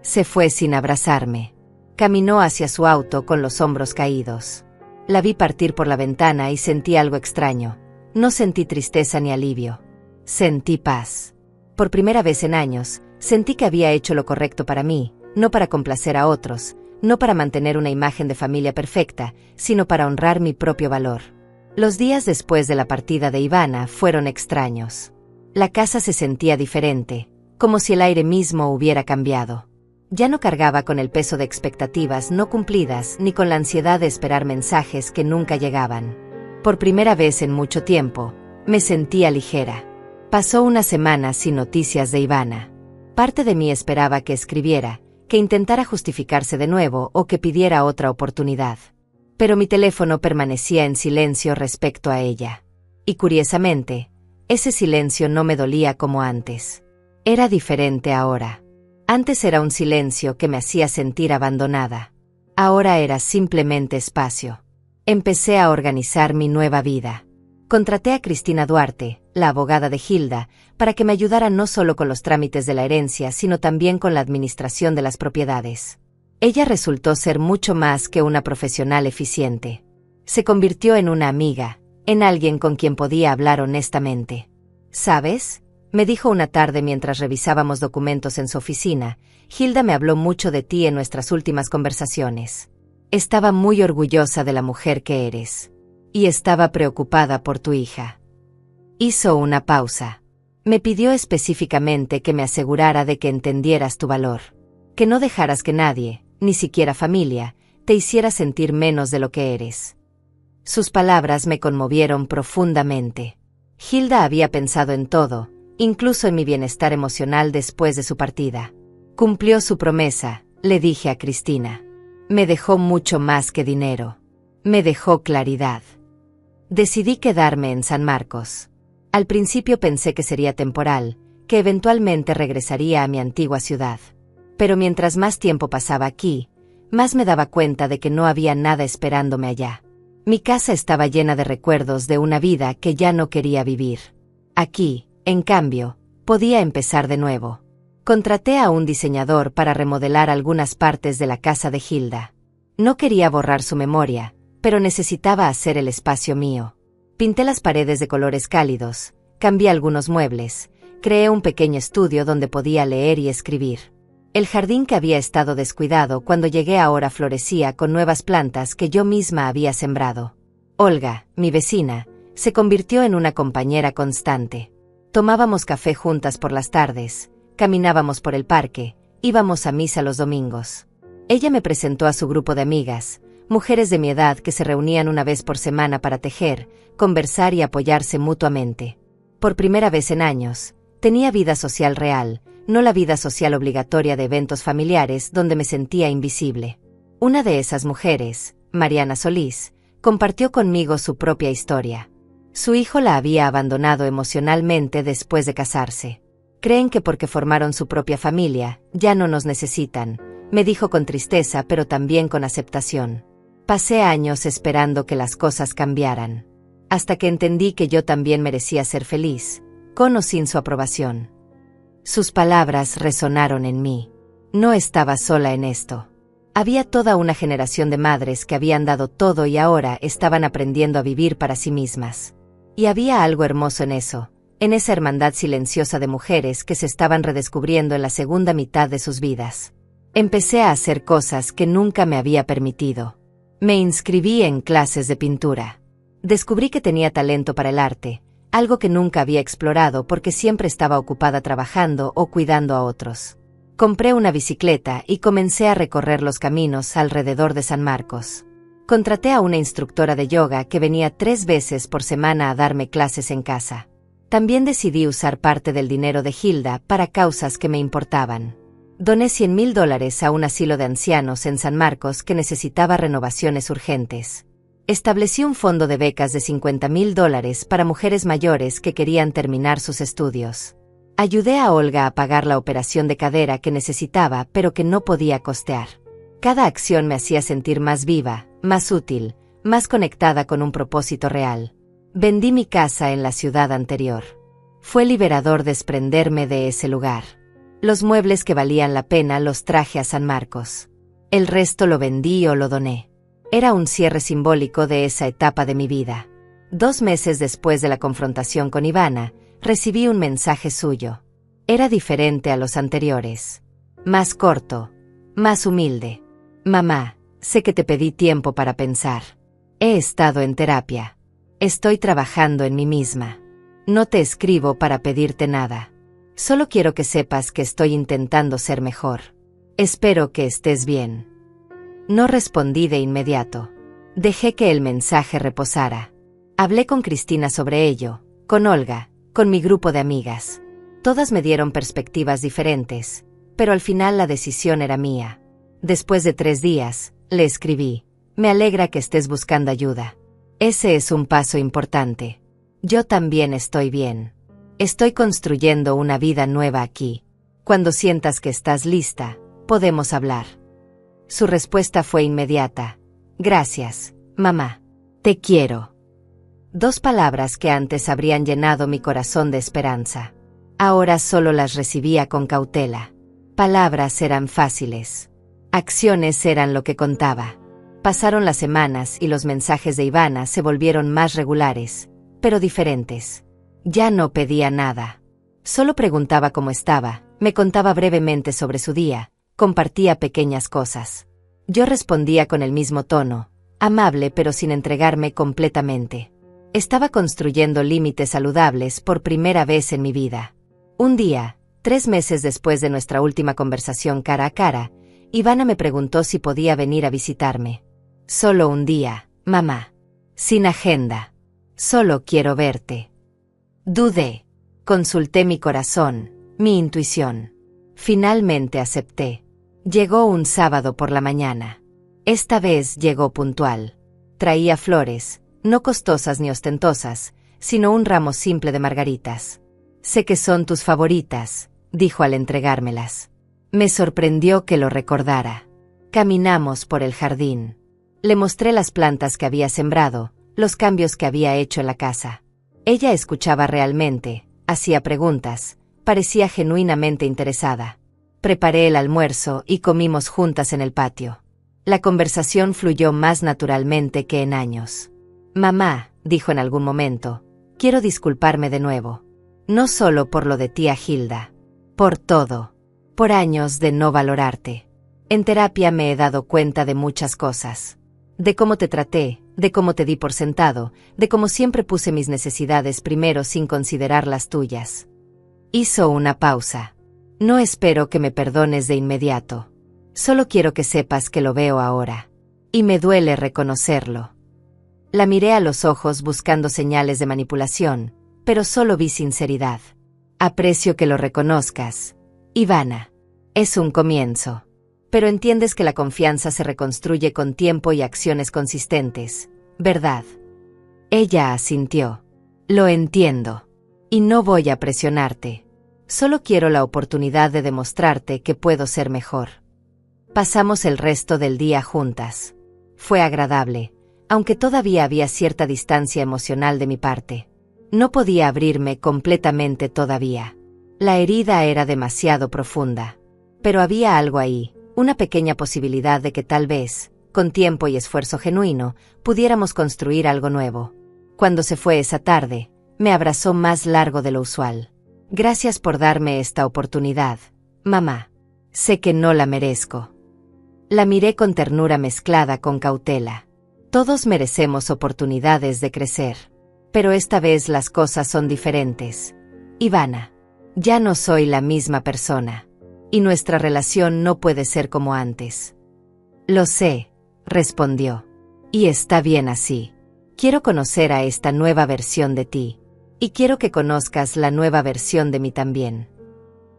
Se fue sin abrazarme. Caminó hacia su auto con los hombros caídos. La vi partir por la ventana y sentí algo extraño. No sentí tristeza ni alivio. Sentí paz. Por primera vez en años, sentí que había hecho lo correcto para mí, no para complacer a otros, no para mantener una imagen de familia perfecta, sino para honrar mi propio valor. Los días después de la partida de Ivana fueron extraños. La casa se sentía diferente, como si el aire mismo hubiera cambiado. Ya no cargaba con el peso de expectativas no cumplidas ni con la ansiedad de esperar mensajes que nunca llegaban. Por primera vez en mucho tiempo, me sentía ligera. Pasó una semana sin noticias de Ivana. Parte de mí esperaba que escribiera, que intentara justificarse de nuevo o que pidiera otra oportunidad. Pero mi teléfono permanecía en silencio respecto a ella. Y curiosamente, ese silencio no me dolía como antes. Era diferente ahora. Antes era un silencio que me hacía sentir abandonada. Ahora era simplemente espacio. Empecé a organizar mi nueva vida. Contraté a Cristina Duarte, la abogada de Hilda, para que me ayudara no solo con los trámites de la herencia, sino también con la administración de las propiedades. Ella resultó ser mucho más que una profesional eficiente. Se convirtió en una amiga, en alguien con quien podía hablar honestamente. ¿Sabes?, me dijo una tarde mientras revisábamos documentos en su oficina, Hilda me habló mucho de ti en nuestras últimas conversaciones. Estaba muy orgullosa de la mujer que eres. Y estaba preocupada por tu hija. Hizo una pausa. Me pidió específicamente que me asegurara de que entendieras tu valor. Que no dejaras que nadie, ni siquiera familia, te hiciera sentir menos de lo que eres. Sus palabras me conmovieron profundamente. Hilda había pensado en todo, incluso en mi bienestar emocional después de su partida. Cumplió su promesa, le dije a Cristina. Me dejó mucho más que dinero. Me dejó claridad. Decidí quedarme en San Marcos. Al principio pensé que sería temporal, que eventualmente regresaría a mi antigua ciudad. Pero mientras más tiempo pasaba aquí, más me daba cuenta de que no había nada esperándome allá. Mi casa estaba llena de recuerdos de una vida que ya no quería vivir. Aquí, en cambio, podía empezar de nuevo. Contraté a un diseñador para remodelar algunas partes de la casa de Hilda. No quería borrar su memoria, pero necesitaba hacer el espacio mío. Pinté las paredes de colores cálidos, cambié algunos muebles, creé un pequeño estudio donde podía leer y escribir. El jardín que había estado descuidado cuando llegué ahora florecía con nuevas plantas que yo misma había sembrado. Olga, mi vecina, se convirtió en una compañera constante. Tomábamos café juntas por las tardes, caminábamos por el parque, íbamos a misa los domingos. Ella me presentó a su grupo de amigas, mujeres de mi edad que se reunían una vez por semana para tejer, conversar y apoyarse mutuamente. Por primera vez en años, tenía vida social real, no la vida social obligatoria de eventos familiares donde me sentía invisible. Una de esas mujeres, Mariana Solís, compartió conmigo su propia historia. Su hijo la había abandonado emocionalmente después de casarse. Creen que porque formaron su propia familia, ya no nos necesitan, me dijo con tristeza pero también con aceptación. Pasé años esperando que las cosas cambiaran. Hasta que entendí que yo también merecía ser feliz, con o sin su aprobación. Sus palabras resonaron en mí. No estaba sola en esto. Había toda una generación de madres que habían dado todo y ahora estaban aprendiendo a vivir para sí mismas. Y había algo hermoso en eso, en esa hermandad silenciosa de mujeres que se estaban redescubriendo en la segunda mitad de sus vidas. Empecé a hacer cosas que nunca me había permitido. Me inscribí en clases de pintura. Descubrí que tenía talento para el arte, algo que nunca había explorado porque siempre estaba ocupada trabajando o cuidando a otros. Compré una bicicleta y comencé a recorrer los caminos alrededor de San Marcos. Contraté a una instructora de yoga que venía 3 veces por semana a darme clases en casa. También decidí usar parte del dinero de Hilda para causas que me importaban. Doné $100,000 a un asilo de ancianos en San Marcos que necesitaba renovaciones urgentes. Establecí un fondo de becas de $50,000 para mujeres mayores que querían terminar sus estudios. Ayudé a Olga a pagar la operación de cadera que necesitaba pero que no podía costear. Cada acción me hacía sentir más viva, más útil, más conectada con un propósito real. Vendí mi casa en la ciudad anterior. Fue liberador desprenderme de ese lugar. Los muebles que valían la pena los traje a San Marcos. El resto lo vendí o lo doné. Era un cierre simbólico de esa etapa de mi vida. 2 meses después de la confrontación con Ivana, recibí un mensaje suyo. Era diferente a los anteriores. Más corto, más humilde. Mamá, sé que te pedí tiempo para pensar. He estado en terapia. Estoy trabajando en mí misma. No te escribo para pedirte nada. Solo quiero que sepas que estoy intentando ser mejor. Espero que estés bien. No respondí de inmediato. Dejé que el mensaje reposara. Hablé con Cristina sobre ello, con Olga, con mi grupo de amigas. Todas me dieron perspectivas diferentes, pero al final la decisión era mía. Después de 3 días, le escribí: me alegra que estés buscando ayuda. Ese es un paso importante. Yo también estoy bien. Estoy construyendo una vida nueva aquí. Cuando sientas que estás lista, podemos hablar. Su respuesta fue inmediata. Gracias, mamá. Te quiero. 2 palabras que antes habrían llenado mi corazón de esperanza. Ahora solo las recibía con cautela. Palabras eran fáciles. Acciones eran lo que contaba. Pasaron las semanas y los mensajes de Ivana se volvieron más regulares, pero diferentes. Ya no pedía nada. Solo preguntaba cómo estaba, me contaba brevemente sobre su día, compartía pequeñas cosas. Yo respondía con el mismo tono, amable pero sin entregarme completamente. Estaba construyendo límites saludables por primera vez en mi vida. Un día, 3 meses después de nuestra última conversación cara a cara, Ivana me preguntó si podía venir a visitarme. Solo un día, mamá. Sin agenda. Solo quiero verte. Dudé. Consulté mi corazón, mi intuición. Finalmente acepté. Llegó un sábado por la mañana. Esta vez llegó puntual. Traía flores, no costosas ni ostentosas, sino un ramo simple de margaritas. Sé que son tus favoritas, dijo al entregármelas. Me sorprendió que lo recordara. Caminamos por el jardín. Le mostré las plantas que había sembrado, los cambios que había hecho en la casa. Ella escuchaba realmente, hacía preguntas, parecía genuinamente interesada. Preparé el almuerzo y comimos juntas en el patio. La conversación fluyó más naturalmente que en años. Mamá, dijo en algún momento, quiero disculparme de nuevo. No solo por lo de tía Hilda. Por todo. Por años de no valorarte. En terapia me he dado cuenta de muchas cosas. De cómo te traté, de cómo te di por sentado, de cómo siempre puse mis necesidades primero sin considerar las tuyas. Hizo una pausa. No espero que me perdones de inmediato. Solo quiero que sepas que lo veo ahora. Y me duele reconocerlo. La miré a los ojos buscando señales de manipulación, pero solo vi sinceridad. Aprecio que lo reconozcas, Ivana. Es un comienzo. Pero entiendes que la confianza se reconstruye con tiempo y acciones consistentes, ¿verdad? Ella asintió. Lo entiendo. Y no voy a presionarte. Solo quiero la oportunidad de demostrarte que puedo ser mejor. Pasamos el resto del día juntas. Fue agradable, aunque todavía había cierta distancia emocional de mi parte. No podía abrirme completamente todavía. La herida era demasiado profunda. Pero había algo ahí, una pequeña posibilidad de que tal vez, con tiempo y esfuerzo genuino, pudiéramos construir algo nuevo. Cuando se fue esa tarde, me abrazó más largo de lo usual. Gracias por darme esta oportunidad, mamá. Sé que no la merezco. La miré con ternura mezclada con cautela. Todos merecemos oportunidades de crecer. Pero esta vez las cosas son diferentes. Ivana, ya no soy la misma persona. Y nuestra relación no puede ser como antes. Lo sé, respondió. Y está bien así. Quiero conocer a esta nueva versión de ti. Y quiero que conozcas la nueva versión de mí también.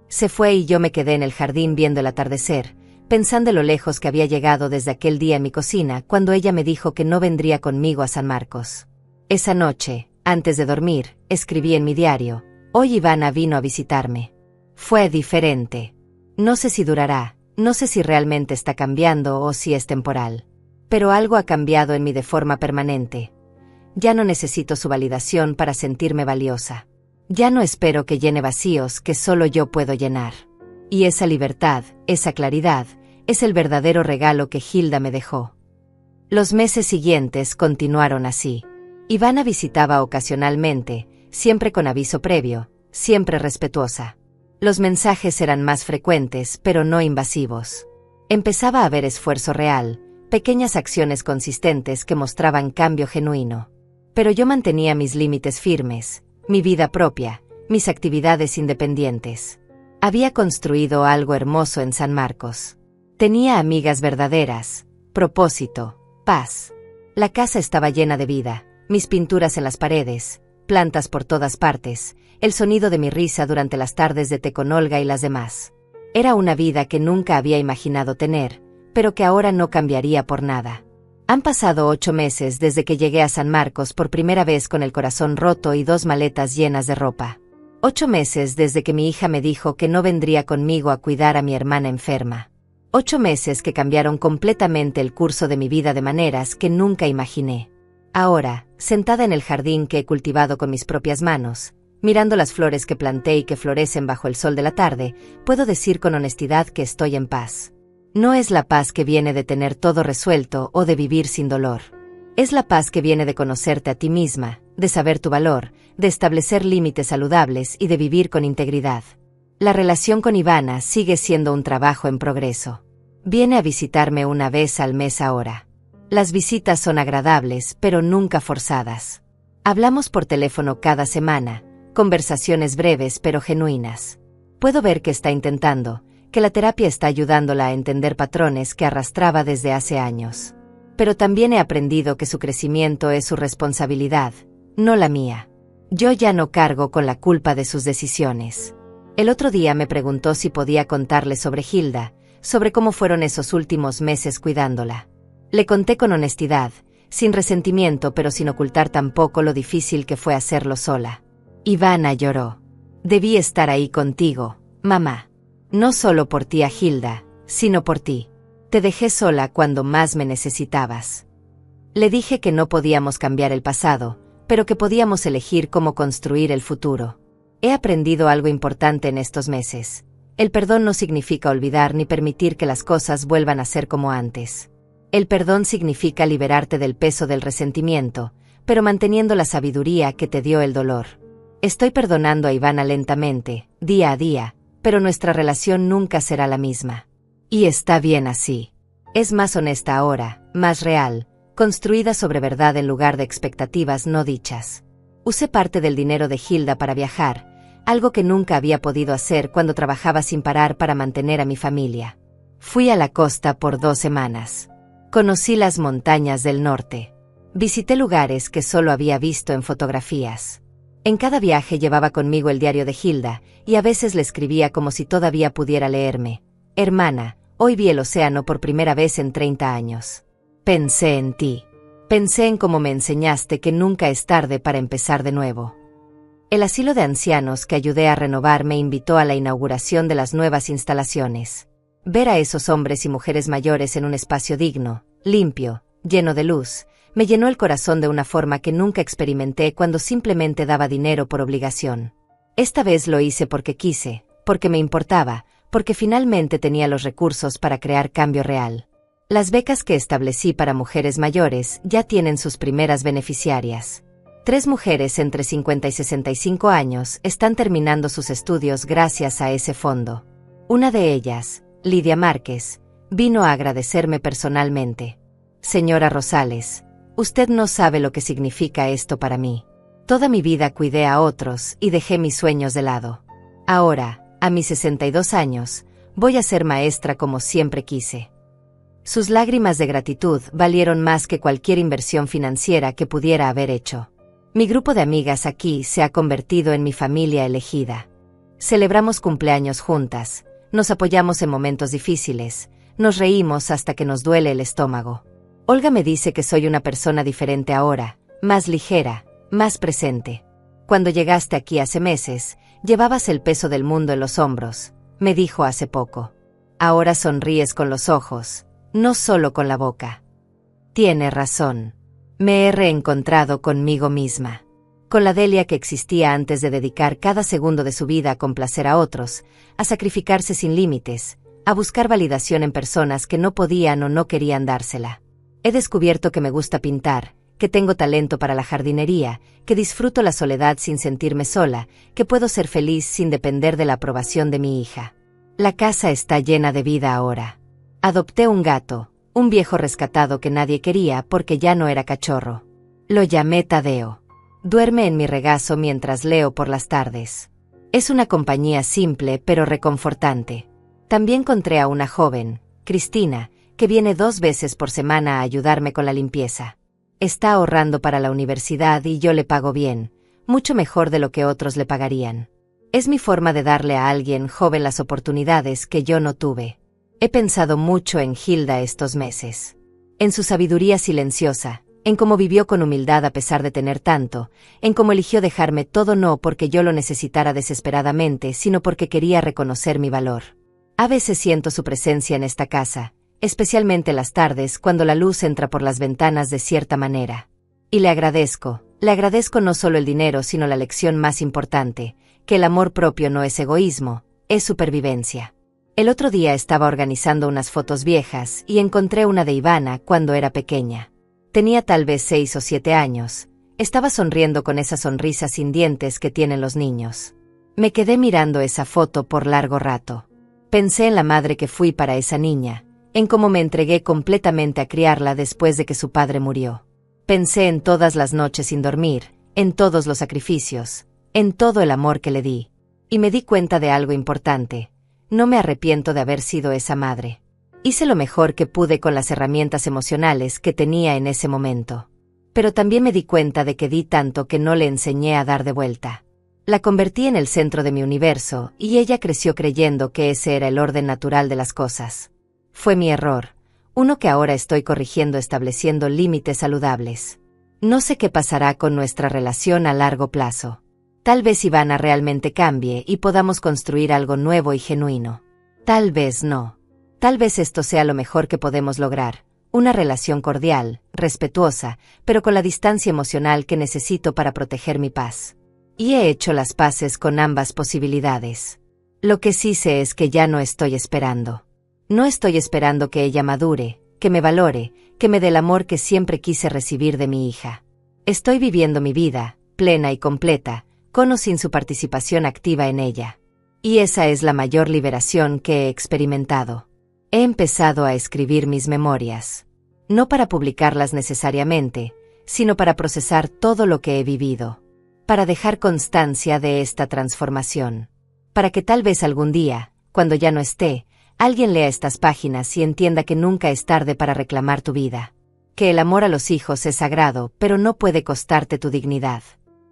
Se fue y yo me quedé en el jardín viendo el atardecer, pensando en lo lejos que había llegado desde aquel día en mi cocina cuando ella me dijo que no vendría conmigo a San Marcos. Esa noche, antes de dormir, escribí en mi diario, hoy Ivana vino a visitarme. Fue diferente. No sé si durará, no sé si realmente está cambiando o si es temporal. Pero algo ha cambiado en mí de forma permanente. Ya no necesito su validación para sentirme valiosa. Ya no espero que llene vacíos que solo yo puedo llenar. Y esa libertad, esa claridad, es el verdadero regalo que Hilda me dejó. Los meses siguientes continuaron así. Ivana visitaba ocasionalmente, siempre con aviso previo, siempre respetuosa. Los mensajes eran más frecuentes, pero no invasivos. Empezaba a haber esfuerzo real, pequeñas acciones consistentes que mostraban cambio genuino. Pero yo mantenía mis límites firmes, mi vida propia, mis actividades independientes. Había construido algo hermoso en San Marcos. Tenía amigas verdaderas, propósito, paz. La casa estaba llena de vida, mis pinturas en las paredes, plantas por todas partes, el sonido de mi risa durante las tardes de té con Olga y las demás. Era una vida que nunca había imaginado tener, pero que ahora no cambiaría por nada. Han pasado 8 meses desde que llegué a San Marcos por primera vez con el corazón roto y 2 maletas llenas de ropa. 8 meses desde que mi hija me dijo que no vendría conmigo a cuidar a mi hermana enferma. 8 meses que cambiaron completamente el curso de mi vida de maneras que nunca imaginé. Ahora, sentada en el jardín que he cultivado con mis propias manos, mirando las flores que planté y que florecen bajo el sol de la tarde, puedo decir con honestidad que estoy en paz. No es la paz que viene de tener todo resuelto o de vivir sin dolor. Es la paz que viene de conocerte a ti misma, de saber tu valor, de establecer límites saludables y de vivir con integridad. La relación con Ivana sigue siendo un trabajo en progreso. Viene a visitarme una vez al mes ahora. Las visitas son agradables, pero nunca forzadas. Hablamos por teléfono cada semana, conversaciones breves pero genuinas. Puedo ver que está intentando, que la terapia está ayudándola a entender patrones que arrastraba desde hace años. Pero también he aprendido que su crecimiento es su responsabilidad, no la mía. Yo ya no cargo con la culpa de sus decisiones. El otro día me preguntó si podía contarle sobre Hilda, sobre cómo fueron esos últimos meses cuidándola. Le conté con honestidad, sin resentimiento pero sin ocultar tampoco lo difícil que fue hacerlo sola. Ivana lloró. Debí estar ahí contigo, mamá. No solo por tía Hilda, sino por ti. Te dejé sola cuando más me necesitabas. Le dije que no podíamos cambiar el pasado, pero que podíamos elegir cómo construir el futuro. He aprendido algo importante en estos meses. El perdón no significa olvidar ni permitir que las cosas vuelvan a ser como antes. El perdón significa liberarte del peso del resentimiento, pero manteniendo la sabiduría que te dio el dolor. Estoy perdonando a Ivana lentamente, día a día, pero nuestra relación nunca será la misma. Y está bien así. Es más honesta ahora, más real, construida sobre verdad en lugar de expectativas no dichas. Usé parte del dinero de Hilda para viajar, algo que nunca había podido hacer cuando trabajaba sin parar para mantener a mi familia. Fui a la costa por 2 semanas. Conocí las montañas del norte. Visité lugares que solo había visto en fotografías. En cada viaje llevaba conmigo el diario de Hilda, y a veces le escribía como si todavía pudiera leerme. Hermana, hoy vi el océano por primera vez en 30 años. Pensé en ti. Pensé en cómo me enseñaste que nunca es tarde para empezar de nuevo. El asilo de ancianos que ayudé a renovar me invitó a la inauguración de las nuevas instalaciones. Ver a esos hombres y mujeres mayores en un espacio digno, limpio, lleno de luz, me llenó el corazón de una forma que nunca experimenté cuando simplemente daba dinero por obligación. Esta vez lo hice porque quise, porque me importaba, porque finalmente tenía los recursos para crear cambio real. Las becas que establecí para mujeres mayores ya tienen sus primeras beneficiarias. 3 mujeres entre 50 y 65 años están terminando sus estudios gracias a ese fondo. Una de ellas, Lidia Márquez, vino a agradecerme personalmente. Señora Rosales, usted no sabe lo que significa esto para mí. Toda mi vida cuidé a otros y dejé mis sueños de lado. Ahora, a mis 62 años, voy a ser maestra como siempre quise. Sus lágrimas de gratitud valieron más que cualquier inversión financiera que pudiera haber hecho. Mi grupo de amigas aquí se ha convertido en mi familia elegida. Celebramos cumpleaños juntas, nos apoyamos en momentos difíciles, nos reímos hasta que nos duele el estómago. Olga me dice que soy una persona diferente ahora, más ligera, más presente. Cuando llegaste aquí hace meses, llevabas el peso del mundo en los hombros, me dijo hace poco. Ahora sonríes con los ojos, no solo con la boca. Tiene razón. Me he reencontrado conmigo misma. Con la Delia que existía antes de dedicar cada segundo de su vida a complacer a otros, a sacrificarse sin límites, a buscar validación en personas que no podían o no querían dársela. He descubierto que me gusta pintar, que tengo talento para la jardinería, que disfruto la soledad sin sentirme sola, que puedo ser feliz sin depender de la aprobación de mi hija. La casa está llena de vida ahora. Adopté un gato, un viejo rescatado que nadie quería porque ya no era cachorro. Lo llamé Tadeo. Duerme en mi regazo mientras leo por las tardes. Es una compañía simple pero reconfortante. También encontré a una joven, Cristina, que viene 2 veces por semana a ayudarme con la limpieza. Está ahorrando para la universidad y yo le pago bien, mucho mejor de lo que otros le pagarían. Es mi forma de darle a alguien joven las oportunidades que yo no tuve. He pensado mucho en Hilda estos meses. En su sabiduría silenciosa, en cómo vivió con humildad a pesar de tener tanto, en cómo eligió dejarme todo no porque yo lo necesitara desesperadamente, sino porque quería reconocer mi valor. A veces siento su presencia en esta casa, especialmente las tardes cuando la luz entra por las ventanas de cierta manera. Y le agradezco no solo el dinero sino la lección más importante, que el amor propio no es egoísmo, es supervivencia. El otro día estaba organizando unas fotos viejas y encontré una de Ivana cuando era pequeña. Tenía tal vez 6 o 7 años. Estaba sonriendo con esa sonrisa sin dientes que tienen los niños. Me quedé mirando esa foto por largo rato. Pensé en la madre que fui para esa niña, en cómo me entregué completamente a criarla después de que su padre murió. Pensé en todas las noches sin dormir, en todos los sacrificios, en todo el amor que le di. Y me di cuenta de algo importante. No me arrepiento de haber sido esa madre. Hice lo mejor que pude con las herramientas emocionales que tenía en ese momento. Pero también me di cuenta de que di tanto que no le enseñé a dar de vuelta. La convertí en el centro de mi universo y ella creció creyendo que ese era el orden natural de las cosas. Fue mi error, uno que ahora estoy corrigiendo estableciendo límites saludables. No sé qué pasará con nuestra relación a largo plazo. Tal vez Ivana realmente cambie y podamos construir algo nuevo y genuino. Tal vez no. Tal vez esto sea lo mejor que podemos lograr, una relación cordial, respetuosa, pero con la distancia emocional que necesito para proteger mi paz. Y he hecho las paces con ambas posibilidades. Lo que sí sé es que ya no estoy esperando. No estoy esperando que ella madure, que me valore, que me dé el amor que siempre quise recibir de mi hija. Estoy viviendo mi vida, plena y completa, con o sin su participación activa en ella. Y esa es la mayor liberación que he experimentado. He empezado a escribir mis memorias. No para publicarlas necesariamente, sino para procesar todo lo que he vivido. Para dejar constancia de esta transformación. Para que tal vez algún día, cuando ya no esté, alguien lea estas páginas y entienda que nunca es tarde para reclamar tu vida. Que el amor a los hijos es sagrado, pero no puede costarte tu dignidad.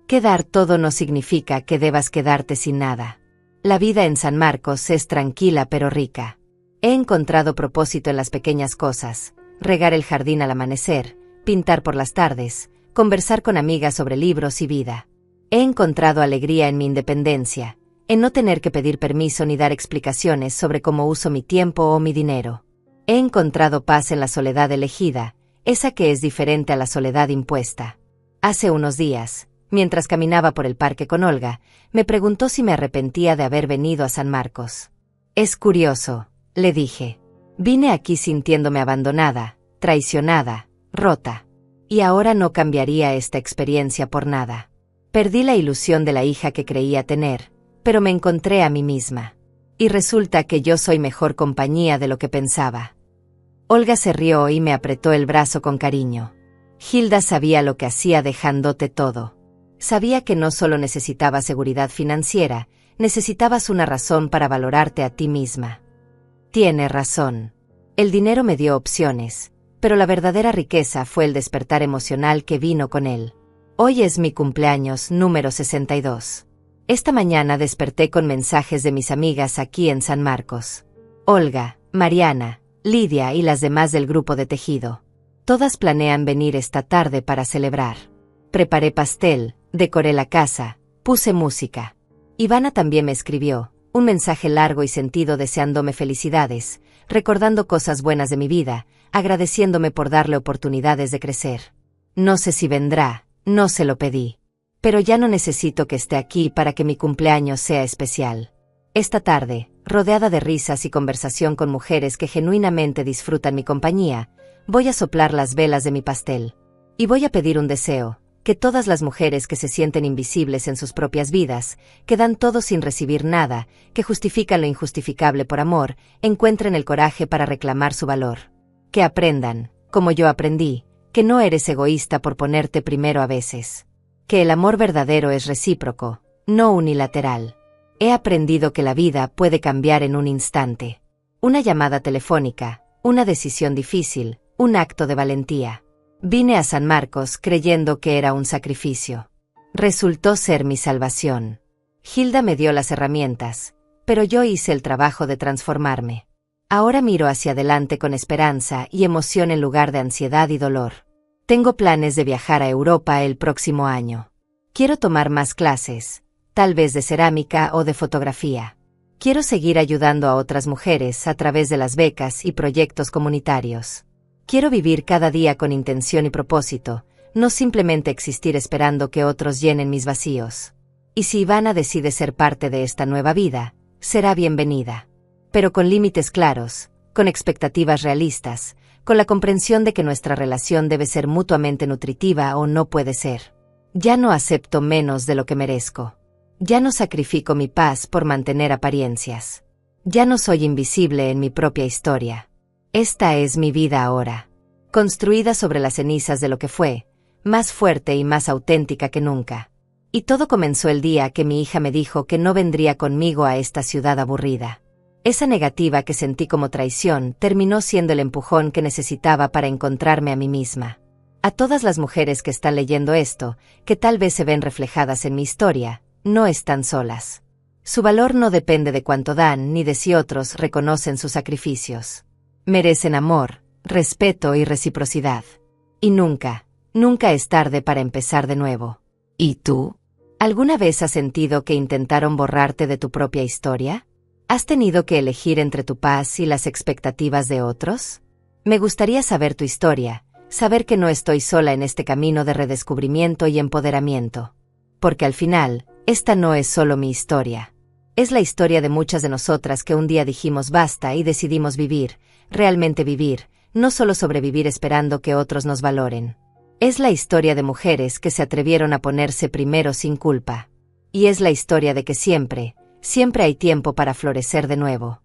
Que dar todo no significa que debas quedarte sin nada. La vida en San Marcos es tranquila pero rica. He encontrado propósito en las pequeñas cosas, regar el jardín al amanecer, pintar por las tardes, conversar con amigas sobre libros y vida. He encontrado alegría en mi independencia, en no tener que pedir permiso ni dar explicaciones sobre cómo uso mi tiempo o mi dinero. He encontrado paz en la soledad elegida, esa que es diferente a la soledad impuesta. Hace unos días, mientras caminaba por el parque con Olga, me preguntó si me arrepentía de haber venido a San Marcos. Es curioso, le dije. Vine aquí sintiéndome abandonada, traicionada, rota. Y ahora no cambiaría esta experiencia por nada. Perdí la ilusión de la hija que creía tener, pero me encontré a mí misma. Y resulta que yo soy mejor compañía de lo que pensaba. Olga se rió y me apretó el brazo con cariño. Hilda sabía lo que hacía dejándote todo. Sabía que no solo necesitabas seguridad financiera, necesitabas una razón para valorarte a ti misma. Tiene razón. El dinero me dio opciones, pero la verdadera riqueza fue el despertar emocional que vino con él. Hoy es mi cumpleaños número 62. Esta mañana desperté con mensajes de mis amigas aquí en San Marcos. Olga, Mariana, Lidia y las demás del grupo de tejido. Todas planean venir esta tarde para celebrar. Preparé pastel, decoré la casa, puse música. Ivana también me escribió, un mensaje largo y sentido deseándome felicidades, recordando cosas buenas de mi vida, agradeciéndome por darle oportunidades de crecer. No sé si vendrá, no se lo pedí. Pero ya no necesito que esté aquí para que mi cumpleaños sea especial. Esta tarde, rodeada de risas y conversación con mujeres que genuinamente disfrutan mi compañía, voy a soplar las velas de mi pastel. Y voy a pedir un deseo, que todas las mujeres que se sienten invisibles en sus propias vidas, que dan todo sin recibir nada, que justifican lo injustificable por amor, encuentren el coraje para reclamar su valor. Que aprendan, como yo aprendí, que no eres egoísta por ponerte primero a veces. Que el amor verdadero es recíproco, no unilateral. He aprendido que la vida puede cambiar en un instante. Una llamada telefónica, una decisión difícil, un acto de valentía. Vine a San Marcos creyendo que era un sacrificio. Resultó ser mi salvación. Hilda me dio las herramientas, pero yo hice el trabajo de transformarme. Ahora miro hacia adelante con esperanza y emoción en lugar de ansiedad y dolor. Tengo planes de viajar a Europa el próximo año. Quiero tomar más clases, tal vez de cerámica o de fotografía. Quiero seguir ayudando a otras mujeres a través de las becas y proyectos comunitarios. Quiero vivir cada día con intención y propósito, no simplemente existir esperando que otros llenen mis vacíos. Y si Ivana decide ser parte de esta nueva vida, será bienvenida. Pero con límites claros, con expectativas realistas, con la comprensión de que nuestra relación debe ser mutuamente nutritiva o no puede ser. Ya no acepto menos de lo que merezco. Ya no sacrifico mi paz por mantener apariencias. Ya no soy invisible en mi propia historia. Esta es mi vida ahora, construida sobre las cenizas de lo que fue, más fuerte y más auténtica que nunca. Y todo comenzó el día que mi hija me dijo que no vendría conmigo a esta ciudad aburrida. Esa negativa que sentí como traición terminó siendo el empujón que necesitaba para encontrarme a mí misma. A todas las mujeres que están leyendo esto, que tal vez se ven reflejadas en mi historia, no están solas. Su valor no depende de cuánto dan ni de si otros reconocen sus sacrificios. Merecen amor, respeto y reciprocidad. Y nunca, nunca es tarde para empezar de nuevo. ¿Y tú? ¿Alguna vez has sentido que intentaron borrarte de tu propia historia? ¿Has tenido que elegir entre tu paz y las expectativas de otros? Me gustaría saber tu historia, saber que no estoy sola en este camino de redescubrimiento y empoderamiento. Porque al final, esta no es solo mi historia. Es la historia de muchas de nosotras que un día dijimos basta y decidimos vivir, realmente vivir, no solo sobrevivir esperando que otros nos valoren. Es la historia de mujeres que se atrevieron a ponerse primero sin culpa. Y es la historia de que siempre, siempre hay tiempo para florecer de nuevo.